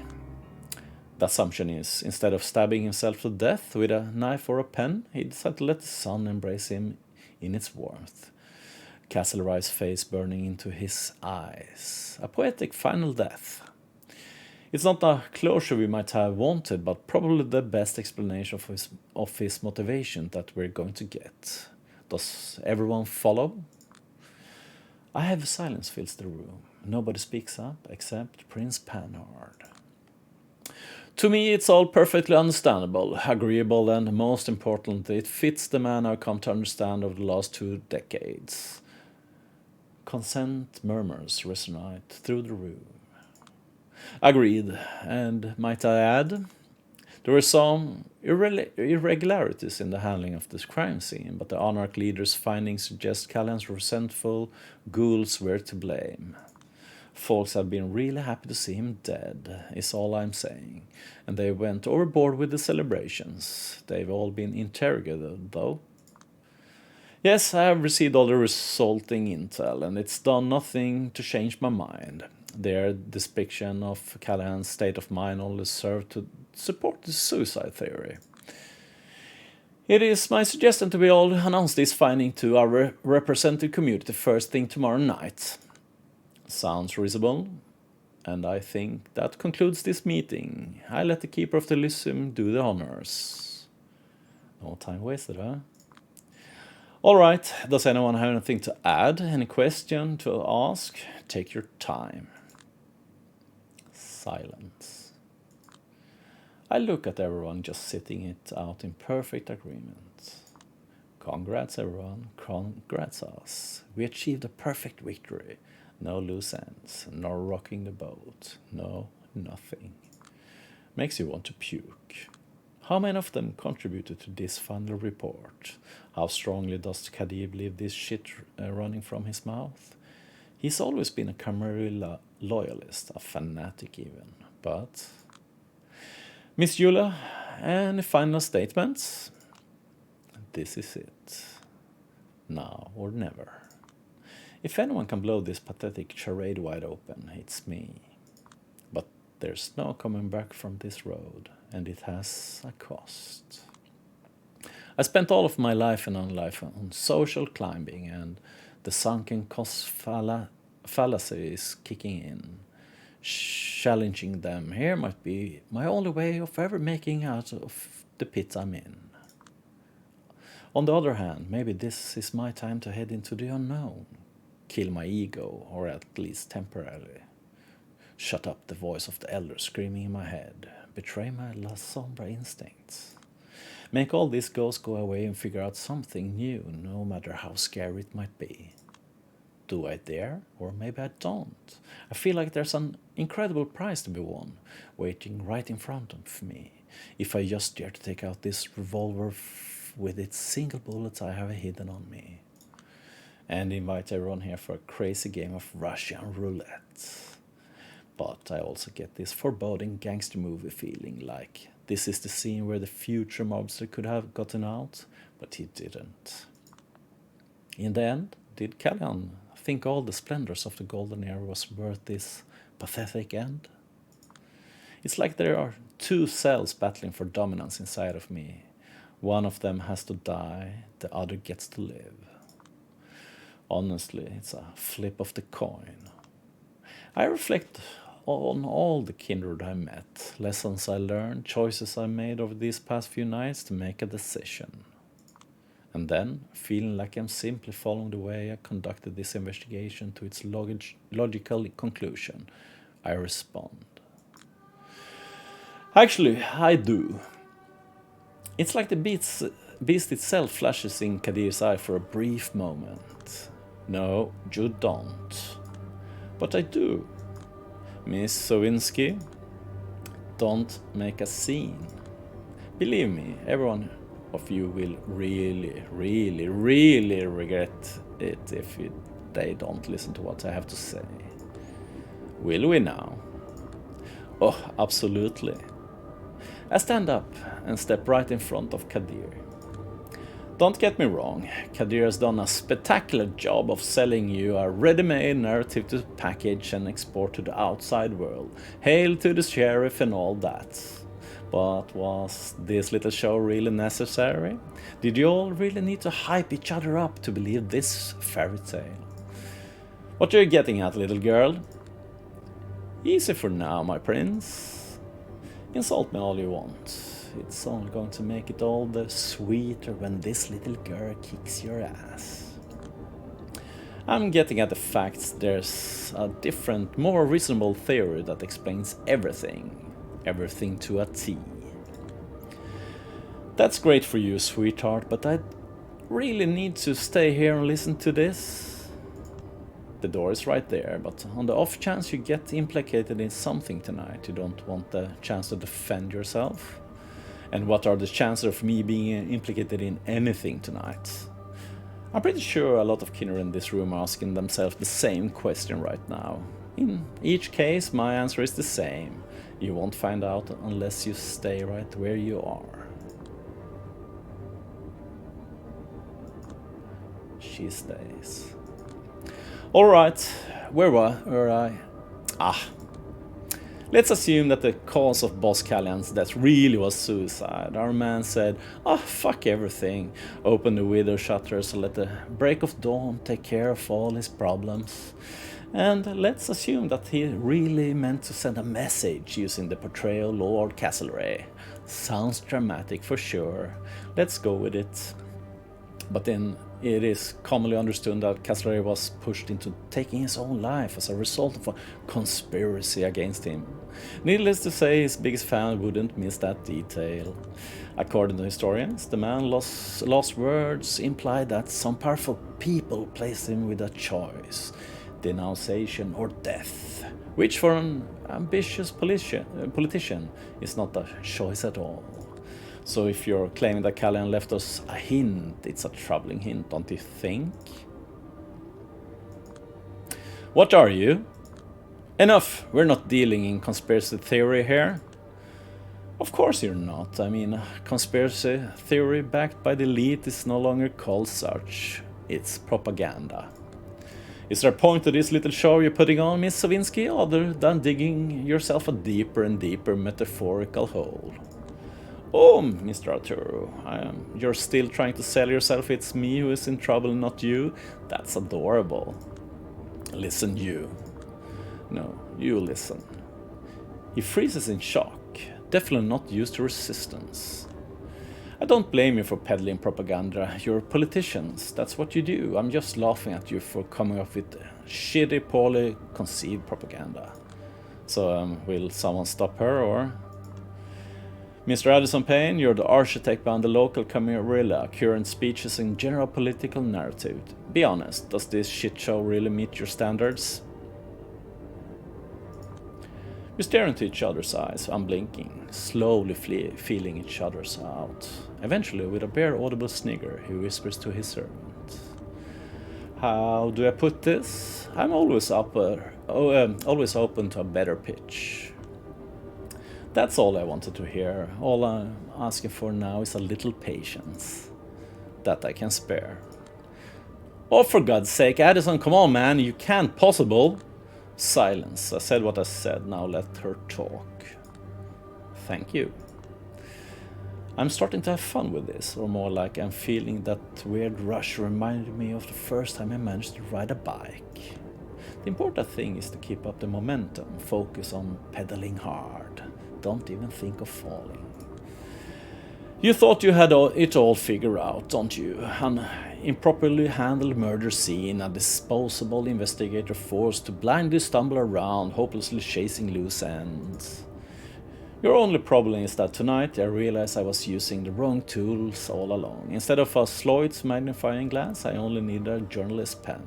The assumption is, instead of stabbing himself to death with a knife or a pen, he decided to let the sun embrace him in its warmth. Castlereagh's face burning into his eyes. A poetic final death. It's not a closure we might have wanted, but probably the best explanation of his motivation that we're going to get. Does everyone follow? A heavy silence fills the room. Nobody speaks up except Prince Panhard. To me, it's all perfectly understandable, agreeable, and most importantly, it fits the man I've come to understand over the last 2 decades. Consent murmurs resonate through the room. Agreed, and might I add, there were some irregularities in the handling of this crime scene, but the Anarch leader's findings suggest Callahan's resentful ghouls were to blame. Folks have been really happy to see him dead, is all I'm saying, and they went overboard with the celebrations. They've all been interrogated, though. Yes, I have received all the resulting intel, and it's done nothing to change my mind. Their depiction of Callahan's state of mind only served to support the suicide theory. It is my suggestion to we all announce this finding to our representative community first thing tomorrow night. Sounds reasonable? And I think that concludes this meeting. I let the keeper of the Lyceum do the honors. No time wasted, huh? Alright, does anyone have anything to add? Any question to ask? Take your time. Silence. I look at everyone just sitting it out in perfect agreement. Congrats everyone, congrats us. We achieved a perfect victory. No loose ends, no rocking the boat, no nothing. Makes you want to puke. How many of them contributed to this final report? How strongly does Kadir believe this shit running from his mouth? He's always been a Camry loyalist, a fanatic even. But... Miss Eula, any final statements? This is it. Now or never. If anyone can blow this pathetic charade wide open, it's me. But there's no coming back from this road, and it has a cost. I spent all of my life and unlife on social climbing, and the sunken cost fallacy is kicking in. Challenging them here might be my only way of ever making out of the pit I'm in. On the other hand, maybe this is my time to head into the unknown. Kill my ego, or at least temporarily. Shut up the voice of the elder screaming in my head. Betray my La Sombra instincts. Make all these ghosts go away and figure out something new, no matter how scary it might be. Do I dare? Or maybe I don't. I feel like there's an incredible prize to be won, waiting right in front of me, if I just dare to take out this revolver with its single bullet I have hidden on me. And invite everyone here for a crazy game of Russian roulette. But I also get this foreboding gangster movie feeling, like this is the scene where the future mobster could have gotten out, but he didn't. In the end, did Kalyan think all the splendors of the golden era was worth this pathetic end? It's like there are two cells battling for dominance inside of me. One of them has to die, the other gets to live. Honestly, it's a flip of the coin. I reflect on all the kindred I met, lessons I learned, choices I made over these past few nights to make a decision. And then, feeling like I'm simply following the way I conducted this investigation to its logical conclusion, I respond. Actually, I do. It's like the beast itself flashes in Kadir's eye for a brief moment. No, you don't. But I do. Miss Sowinsky, don't make a scene. Believe me, everyone of you will really, really, really regret it if they don't listen to what I have to say. Will we now? Oh, absolutely. I stand up and step right in front of Kadir. Don't get me wrong, Kadir has done a spectacular job of selling you a ready-made narrative to package and export to the outside world. Hail to the sheriff and all that. But was this little show really necessary? Did you all really need to hype each other up to believe this fairy tale? What are you getting at, little girl? Easy for now, my prince. Insult me all you want. It's only going to make it all the sweeter when this little girl kicks your ass. I'm getting at the facts. There's a different, more reasonable theory that explains everything. Everything to a T. That's great for you, sweetheart, but I really need to stay here and listen to this. The door is right there, but on the off chance you get implicated in something tonight, you don't want the chance to defend yourself. And what are the chances of me being implicated in anything tonight? I'm pretty sure a lot of kindred in this room are asking themselves the same question right now. In each case, my answer is the same. You won't find out unless you stay right where you are. She stays. Alright, where were I? Let's assume that the cause of Boss Callahan's death really was suicide. Our man said, "Oh, fuck everything," opened the window shutters and let the break of dawn take care of all his problems. And let's assume that he really meant to send a message using the portrayal Lord Castlereagh. Sounds dramatic for sure. Let's go with it. But then it is commonly understood that Castlereagh was pushed into taking his own life as a result of a conspiracy against him. Needless to say, his biggest fan wouldn't miss that detail. According to historians, the man's last words imply that some powerful people placed him with a choice: denunciation or death, which for an ambitious politician is not a choice at all. So if you're claiming that Callahan left us a hint, it's a troubling hint, don't you think? What are you? Enough, we're not dealing in conspiracy theory here. Of course you're not. I mean, conspiracy theory backed by the elite is no longer called such. It's propaganda. Is there a point to this little show you're putting on, Miss Savinsky, other than digging yourself a deeper and deeper metaphorical hole? Oh, Mr. Arturo, you're still trying to sell yourself it's me who is in trouble, not you? That's adorable. Listen, you. No, you listen. He freezes in shock, definitely not used to resistance. I don't blame you for peddling propaganda. You're politicians, that's what you do. I'm just laughing at you for coming up with shitty, poorly conceived propaganda. So, will someone stop her, or? Mr. Addison Payne, you're the architect behind the local Camarilla, current speeches and general political narrative. Be honest, does this shit show really meet your standards? We stare into each other's eyes, unblinking, slowly feeling each other's out. Eventually, with a bare audible snigger, he whispers to his servant. How do I put this? I'm always open to a better pitch. That's all I wanted to hear. All I'm asking for now is a little patience. That I can spare. Oh, for God's sake, Addison, come on, man, you can't possible. Silence. I said what I said, now let her talk. Thank you. I'm starting to have fun with this, or more like I'm feeling that weird rush reminded me of the first time I managed to ride a bike. The important thing is to keep up the momentum, focus on pedaling hard. Don't even think of falling. You thought you had it all figured out, don't you? An improperly handled murder scene, a disposable investigator forced to blindly stumble around, hopelessly chasing loose ends. Your only problem is that tonight I realized I was using the wrong tools all along. Instead of a Sloyd's magnifying glass, I only needed a journalist pen.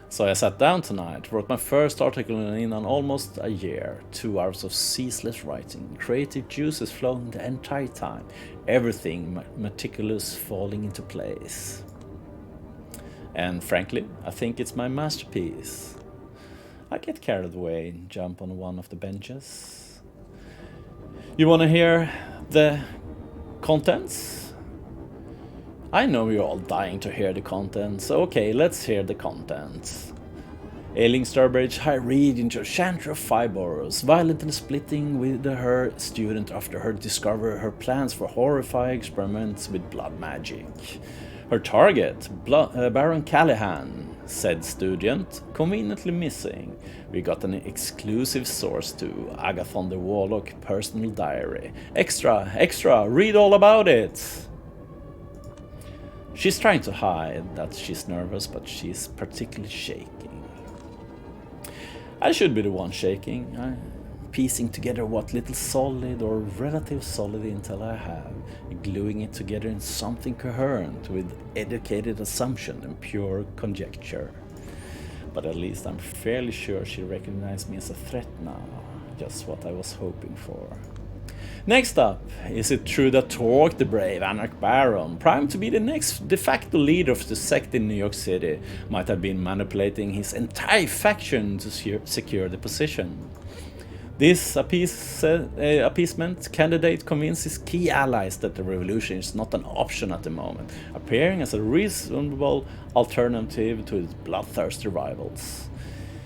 So I sat down tonight, wrote my first article in almost a year, 2 hours of ceaseless writing, creative juices flowing the entire time, everything meticulous falling into place. And frankly, I think it's my masterpiece. I get carried away and jump on one of the benches. You wanna hear the contents? I know you're all dying to hear the contents, so okay, let's hear the contents. Ailing Sturbridge, High Regent, Chanter of Five Boroughs, violently splitting with her student after her discover her plans for horrifying experiments with blood magic. Her target, Baron Callahan, said student, conveniently missing. We got an exclusive source to Agathon the Warlock personal diary. Extra, read all about it! She's trying to hide that she's nervous, but she's particularly shaking. I should be the one shaking. I'm piecing together what little solid or relative solid intel I have, gluing it together in something coherent with educated assumption and pure conjecture. But at least I'm fairly sure she recognized me as a threat now, just what I was hoping for. Next up, is it true that Torque, the brave Anarch Baron, primed to be the next de facto leader of the sect in New York City, might have been manipulating his entire faction to secure the position? This appeasement candidate convinces key allies that the revolution is not an option at the moment, appearing as a reasonable alternative to its bloodthirsty rivals.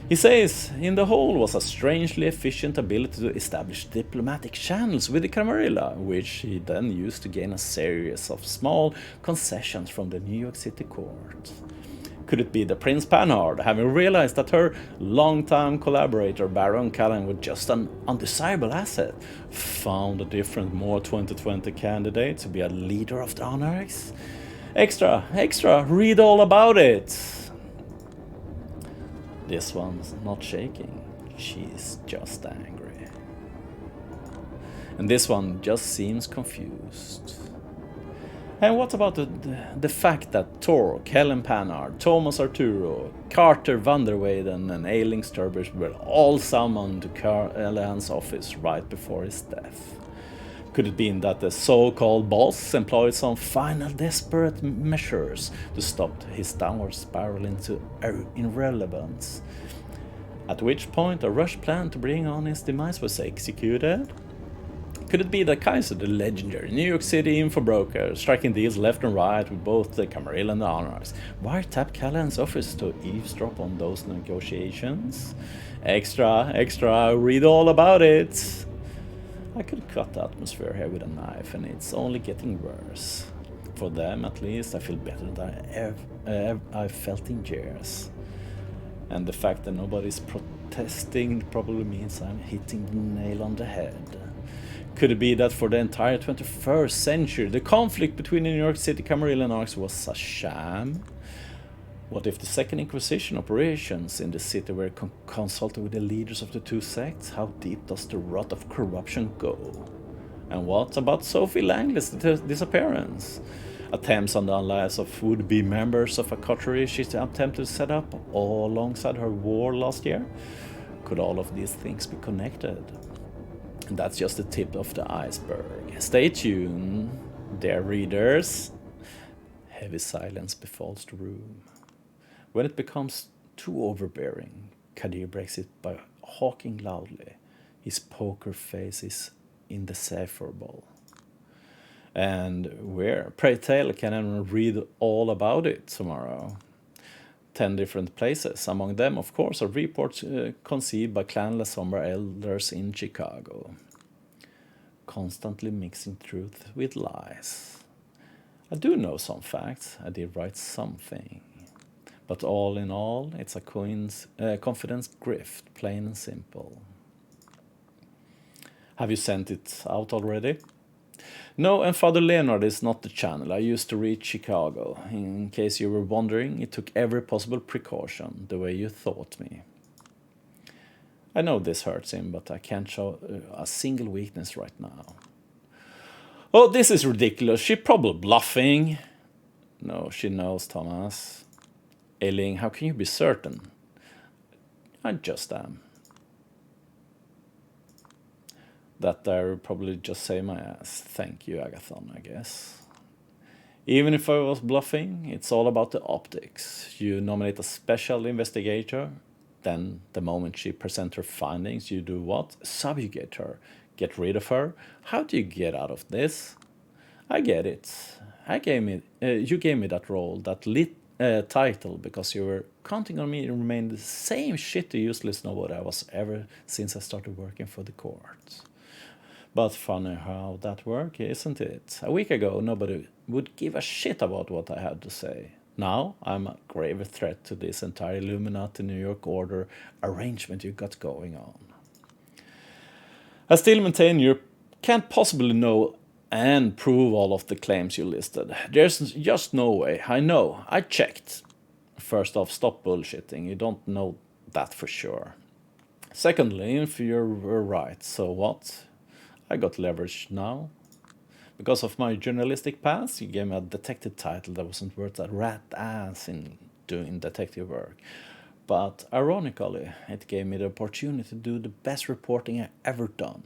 He says in the whole was a strangely efficient ability to establish diplomatic channels with the Camarilla, which he then used to gain a series of small concessions from the New York City court. Could it be the Prince Panhard, having realized that her longtime collaborator Baron Callan was just an undesirable asset, found a different, more 2020 candidate to be a leader of the Honorics? Extra, read all about it! This one's not shaking, she's just angry. And this one just seems confused. And what about the fact that Torque, Helen Panhard, Thomas Arturo, Carter van der Weyden and Ailing Sturbridge were all summoned to Callahan's office right before his death? Could it be that the so-called boss employed some final desperate measures to stop his downward spiral into irrelevance? At which point a rush plan to bring on his demise was executed? Could it be that Kaiser, the legendary New York City info broker, striking deals left and right with both the Camarilla and the Honorics, wiretapped Callahan's office to eavesdrop on those negotiations? Extra, read all about it! I could cut the atmosphere here with a knife, and it's only getting worse. For them, at least, I feel better than I've felt in years. And the fact that nobody's protesting probably means I'm hitting the nail on the head. Could it be that for the entire 21st century, the conflict between the New York City Camarilla and Honorics was a sham? What if the Second Inquisition operations in the city were consulted with the leaders of the two sects? How deep does the rot of corruption go? And what about Sophie Langley's disappearance? Attempts on the lives of would-be members of a coterie she attempted to set up all alongside her war last year? Could all of these things be connected? And that's just the tip of the iceberg. Stay tuned, dear readers. Heavy silence befalls the room. When it becomes too overbearing, Kadir breaks it by hawking loudly. His poker face is indecipherable. And where, pray tell, can anyone read all about it tomorrow? 10 different places. Among them, of course, are reports conceived by Clan La Sombra elders in Chicago. Constantly mixing truth with lies. I do know some facts. I did write something. But all in all, it's a confidence grift, plain and simple. Have you sent it out already? No, and Father Leonard is not the channel I used to reach Chicago. In case you were wondering, it took every possible precaution, the way you thought me. I know this hurts him, but I can't show a single weakness right now. Oh, this is ridiculous. She's probably bluffing. No, she knows, Thomas. Ailing, how can you be certain? I just am. That I would probably just say my ass. Thank you, Agathon, I guess. Even if I was bluffing, it's all about the optics. You nominate a special investigator, then the moment she presents her findings, you do what? Subjugate her. Get rid of her. How do you get out of this? I get it. You gave me that role, that title, because you were counting on me to remain the same shitty, useless nobody I was ever since I started working for the court. But funny how that works, isn't it? A week ago, nobody would give a shit about what I had to say. Now, I'm a grave threat to this entire Illuminati New York Order arrangement you got going on. I still maintain you can't possibly know and prove all of the claims you listed. There's just no way. I know. I checked. First off, stop bullshitting. You don't know that for sure. Secondly, if you were right, so what? I got leverage now. Because of my journalistic past, you gave me a detective title that wasn't worth a rat ass in doing detective work. But ironically, it gave me the opportunity to do the best reporting I've ever done.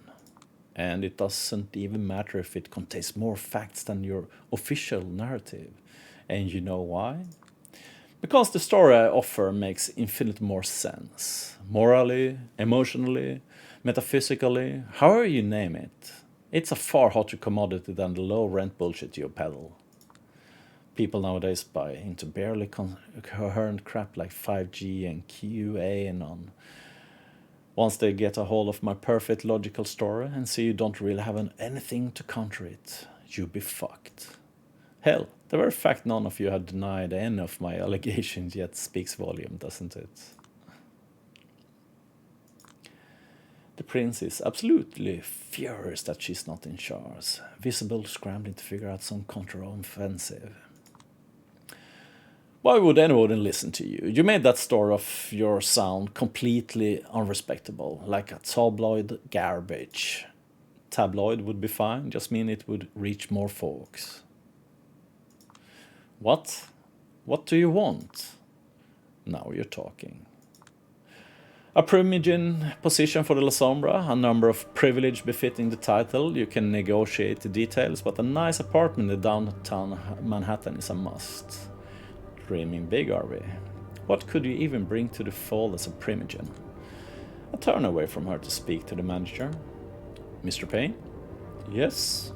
And it doesn't even matter if it contains more facts than your official narrative. And you know why? Because the story I offer makes infinite more sense. Morally, emotionally, metaphysically, however you name it. It's a far hotter commodity than the low rent bullshit you peddle. people nowadays buy into barely coherent crap like 5G and QAnon. Once they get a hold of my perfect logical story and see you don't really have anything to counter it, you be fucked. Hell, the very fact none of you have denied any of my allegations yet speaks volume, doesn't it? The prince is absolutely furious that she's not in charge, visible scrambling to figure out some counter-offensive. Why would anyone listen to you? You made that story of your sound completely unrespectable, like a tabloid garbage. Tabloid would be fine, just mean it would reach more folks. What? What do you want? Now you're talking. A Primogen position for the La Sombra, a number of privilege befitting the title, you can negotiate the details, but a nice apartment in downtown Manhattan is a must. Dreaming big, are we? What could you even bring to the fold as a Primogen? I turn away from her to speak to the manager. Mr. Payne? Yes?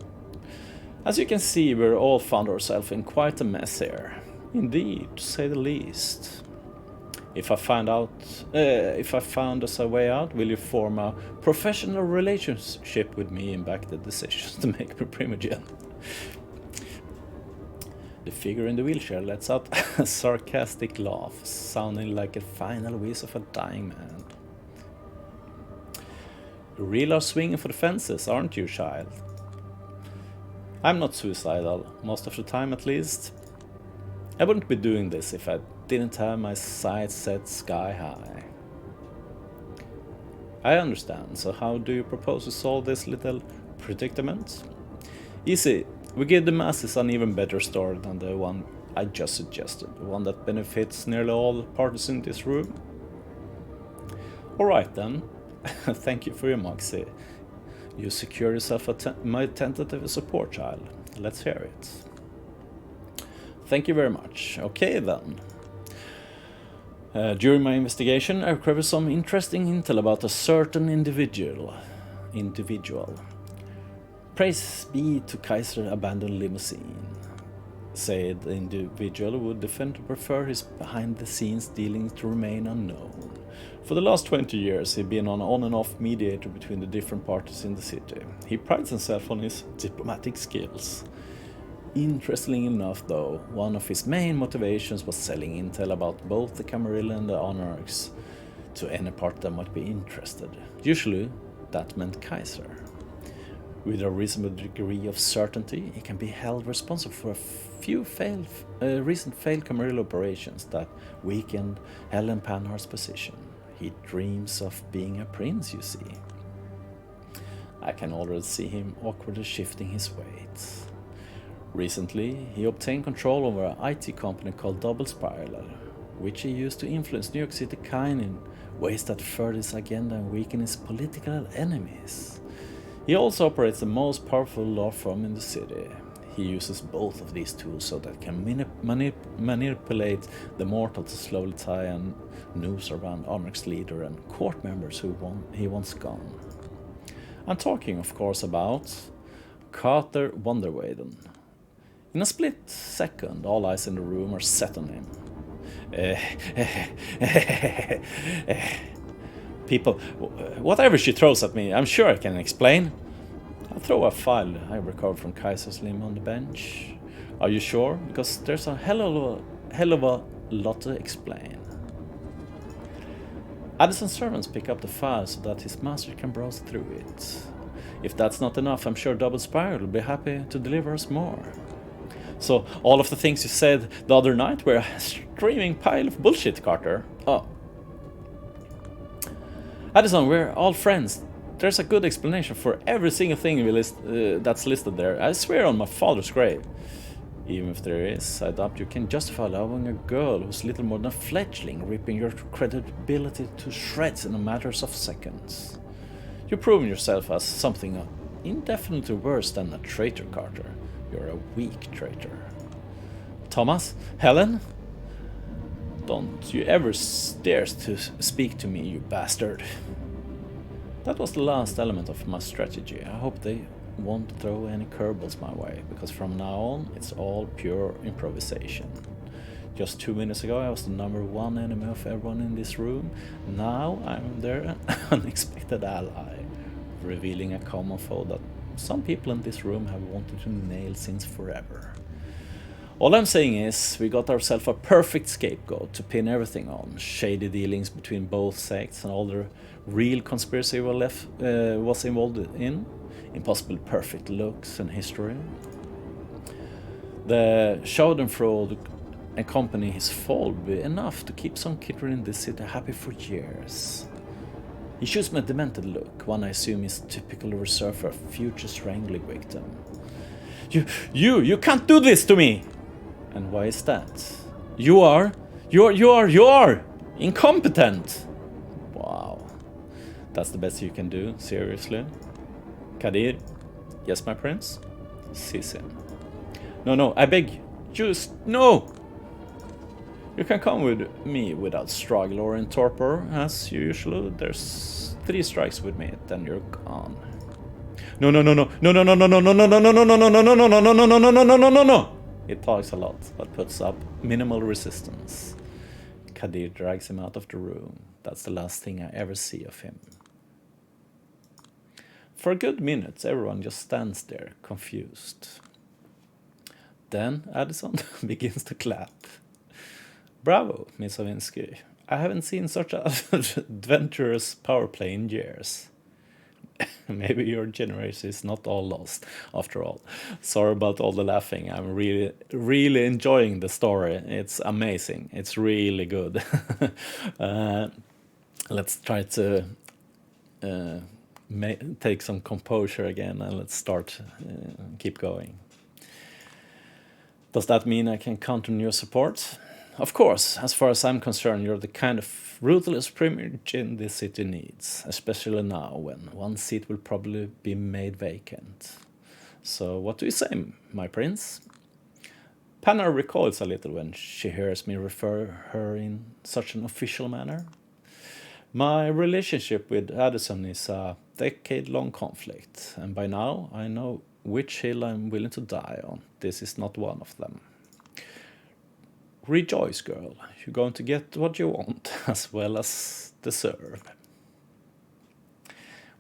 As you can see, we're all found ourselves in quite a mess here. Indeed, to say the least. If I found us a way out, will you form a professional relationship with me and back the decisions to make me Primogen? The figure in the wheelchair lets out a sarcastic laugh, sounding like a final wheeze of a dying man. You really are swinging for the fences, aren't you, child? I'm not suicidal, most of the time at least. I wouldn't be doing this if I didn't have my sights set sky high. I understand, so how do you propose to solve this little predicament? Easy, we give the masses an even better story than the one I just suggested, one that benefits nearly all parties in this room. Alright then, thank you for your moxie. You secure yourself my tentative support, child. Let's hear it. Thank you very much. Okay then. During my investigation, I recovered some interesting intel about a certain individual. Praise be to Kaiser abandoned limousine. Said the individual would defend to prefer his behind-the-scenes dealings to remain unknown. For the last 20 years, he'd been an on and off mediator between the different parties in the city. He prides himself on his diplomatic skills. Interestingly enough, though, one of his main motivations was selling intel about both the Camarilla and the Anarchs to any party that might be interested. Usually, that meant Kaiser. With a reasonable degree of certainty, he can be held responsible for a few recent failed Camarilla operations that weakened Helen Panhardt's position. He dreams of being a prince, you see. I can already see him awkwardly shifting his weight. Recently, he obtained control over an IT company called Double Spiral, which he used to influence New York City kind in ways that further his agenda and weaken his political enemies. He also operates the most powerful law firm in the city. He uses both of these tools so that he can manipulate the mortal to slowly tie a noose around Anarch's leader and court members who he wants gone. I'm talking, of course, about Carter Wonderwaden. In a split second, all eyes in the room are set on him. People, whatever she throws at me, I'm sure I can explain. I'll throw a file I recovered from Kaiser's limo on the bench. Are you sure? Because there's a hell of a lot to explain. Addison's servants pick up the file so that his master can browse through it. If that's not enough, I'm sure Double Spiral will be happy to deliver us more. So, all of the things you said the other night were a streaming pile of bullshit, Carter. Oh. Addison, we're all friends. There's a good explanation for every single thing that's listed there. I swear on my father's grave. Even if there is, I doubt you can justify loving a girl who's little more than a fledgling, ripping your credibility to shreds in a matter of seconds. You've proven yourself as something indefinitely worse than a traitor, Carter. You're a weak traitor. Thomas? Helen? Don't you ever dare to speak to me, you bastard. That was the last element of my strategy. I hope they won't throw any curveballs my way, because from now on it's all pure improvisation. Just 2 minutes ago I was the #1 enemy of everyone in this room. Now I'm their unexpected ally, revealing a common foe that some people in this room have wanted to nail since forever. All I'm saying is, we got ourselves a perfect scapegoat to pin everything on. Shady dealings between both sects and all the real conspiracy was involved in. Impossible perfect looks and history. The Schadenfreude accompany his fall would be enough to keep some kid in this city happy for years. He shoots me a demented look, one I assume is typically reserved for a future strangling victim. You can't do this to me! And why is that? You are incompetent! Wow. That's the best you can do, seriously? Kadir? Yes, my prince? Seize him. No, I beg you. Just no! You can come with me without struggle or in torpor, as usual. There's 3 strikes with me, then you're gone. No. It talks a lot, but puts up minimal resistance. Kadir drags him out of the room. That's the last thing I ever see of him. For a good minute, everyone just stands there, confused. Then Addison begins to clap. Bravo, Miss Savinsky. I haven't seen such an adventurous power play in years. Maybe your generation is not all lost, after all. Sorry about all the laughing. I'm really enjoying the story. It's amazing. It's really good. Let's try to take some composure again, and let's start, keep going. Does that mean I can count on your support? Of course, as far as I'm concerned, you're the kind of ruthless primogeniture this city needs, especially now when one seat will probably be made vacant. So what do you say, my prince? Panna recoils a little when she hears me refer her in such an official manner. My relationship with Addison is a decade-long conflict, and by now I know which hill I'm willing to die on. This is not one of them. Rejoice, girl. You're going to get what you want, as well as deserve.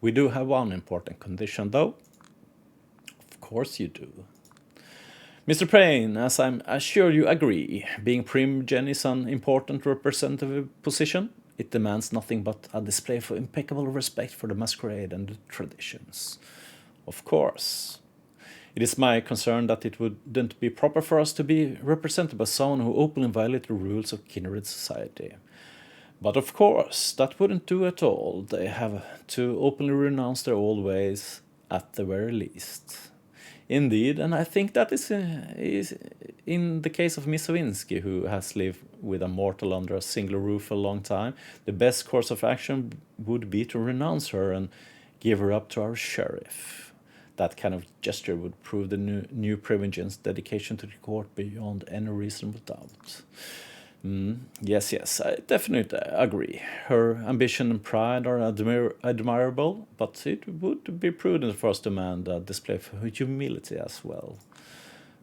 We do have one important condition, though. Of course you do. Mr. Prain, as I'm sure you agree, being Primgen is an important representative position. It demands nothing but a display of impeccable respect for the Masquerade and the traditions. Of course. It is my concern that it wouldn't be proper for us to be represented by someone who openly violated the rules of kindred society. But of course, that wouldn't do at all. They have to openly renounce their old ways at the very least. Indeed, and I think that is in the case of Miss Savinsky, who has lived with a mortal under a single roof for a long time. The best course of action would be to renounce her and give her up to our sheriff. That kind of gesture would prove the new Privigen's dedication to the court beyond any reasonable doubt. Yes, I definitely agree. Her ambition and pride are admirable, but it would be prudent for us to demand a display of humility as well.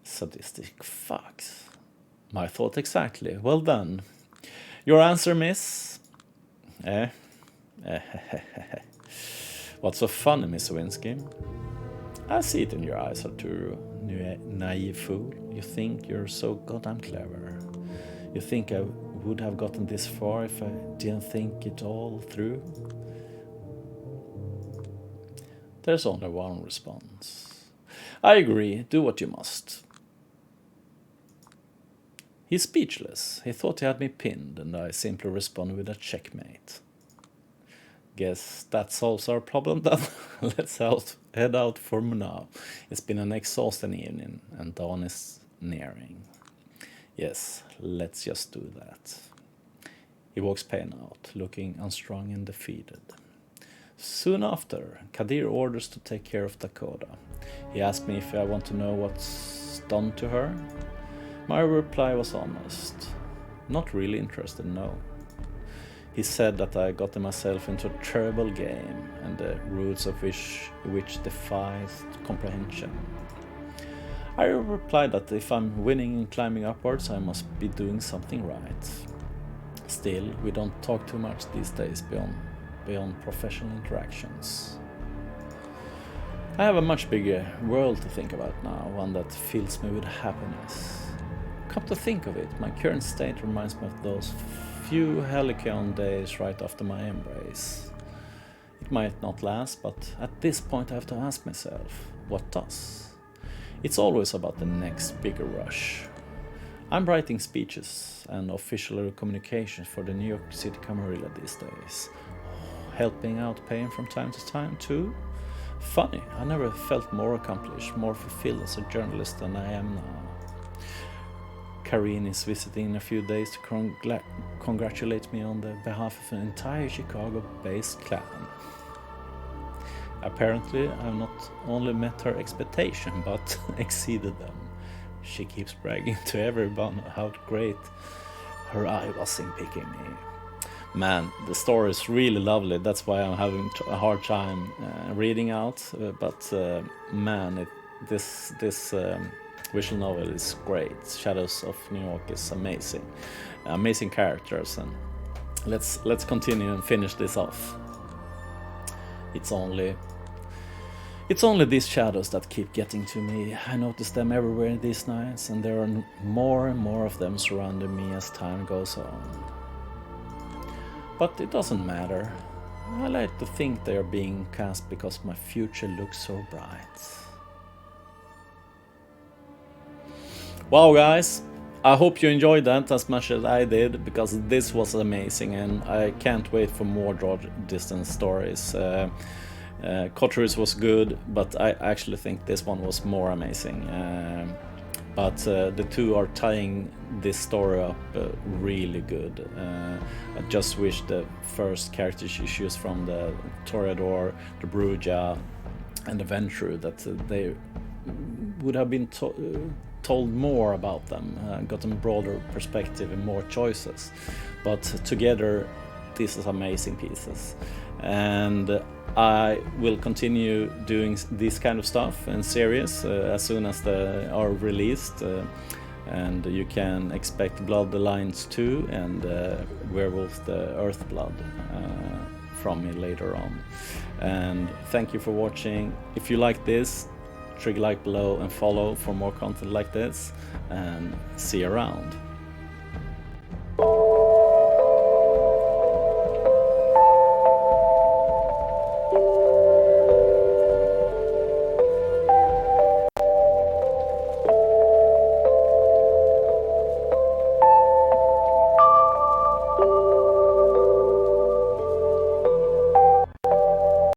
Sadistic fucks. My thought exactly. Well done. Your answer, miss? What's so funny, Miss Savinsky? I see it in your eyes, Arturo, naive fool. You think you're so goddamn clever. You think I would have gotten this far if I didn't think it all through? There's only one response. I agree, do what you must. He's speechless. He thought he had me pinned, and I simply responded with a checkmate. Guess that solves our problem then. Let's head out for now. It's been an exhausting evening, and dawn is nearing. Yes, let's just do that. He walks pale out, looking unstrung and defeated. Soon after, Kadir orders to take care of Dakota. He asked me if I want to know what's done to her. My reply was honest. Not really interested, no. He said that I got myself into a terrible game, and the roots of which defies comprehension. I replied that if I'm winning and climbing upwards, I must be doing something right. Still, we don't talk too much these days beyond professional interactions. I have a much bigger world to think about now, one that fills me with happiness. Come to think of it, my current state reminds me of those few Helicon days right after my embrace. It might not last, but at this point I have to ask myself, what does? It's always about the next bigger rush. I'm writing speeches and official communications for the New York City Camarilla these days. Helping out paying from time to time too. Funny, I never felt more accomplished, more fulfilled as a journalist than I am now. Karine is visiting in a few days to congratulate me on the behalf of an entire Chicago-based clan. Apparently, I've not only met her expectation, but exceeded them. She keeps bragging to everyone how great her eye was in picking me. Man, the story is really lovely. That's why I'm having a hard time reading out. Man, this visual novel is great. Shadows of New York is amazing. Amazing characters, and let's continue and finish this off. It's only these shadows that keep getting to me. I notice them everywhere these nights, and there are more and more of them surrounding me as time goes on. But it doesn't matter. I like to think they are being cast because my future looks so bright. Wow guys, I hope you enjoyed that as much as I did, because this was amazing and I can't wait for more draw distance stories. Coteries was good, but I actually think this one was more amazing. But the two are tying this story up really good. I just wish the first character issues from the Toreador, the Bruja and the Ventrue, that they would have been told more about them, gotten broader perspective and more choices. But together, these are amazing pieces. And I will continue doing this kind of stuff in series as soon as they are released. And you can expect Blood Alliance 2 and Werewolf the Earthblood from me later on. And thank you for watching. If you like this, trigger like below and follow for more content like this, and see you around.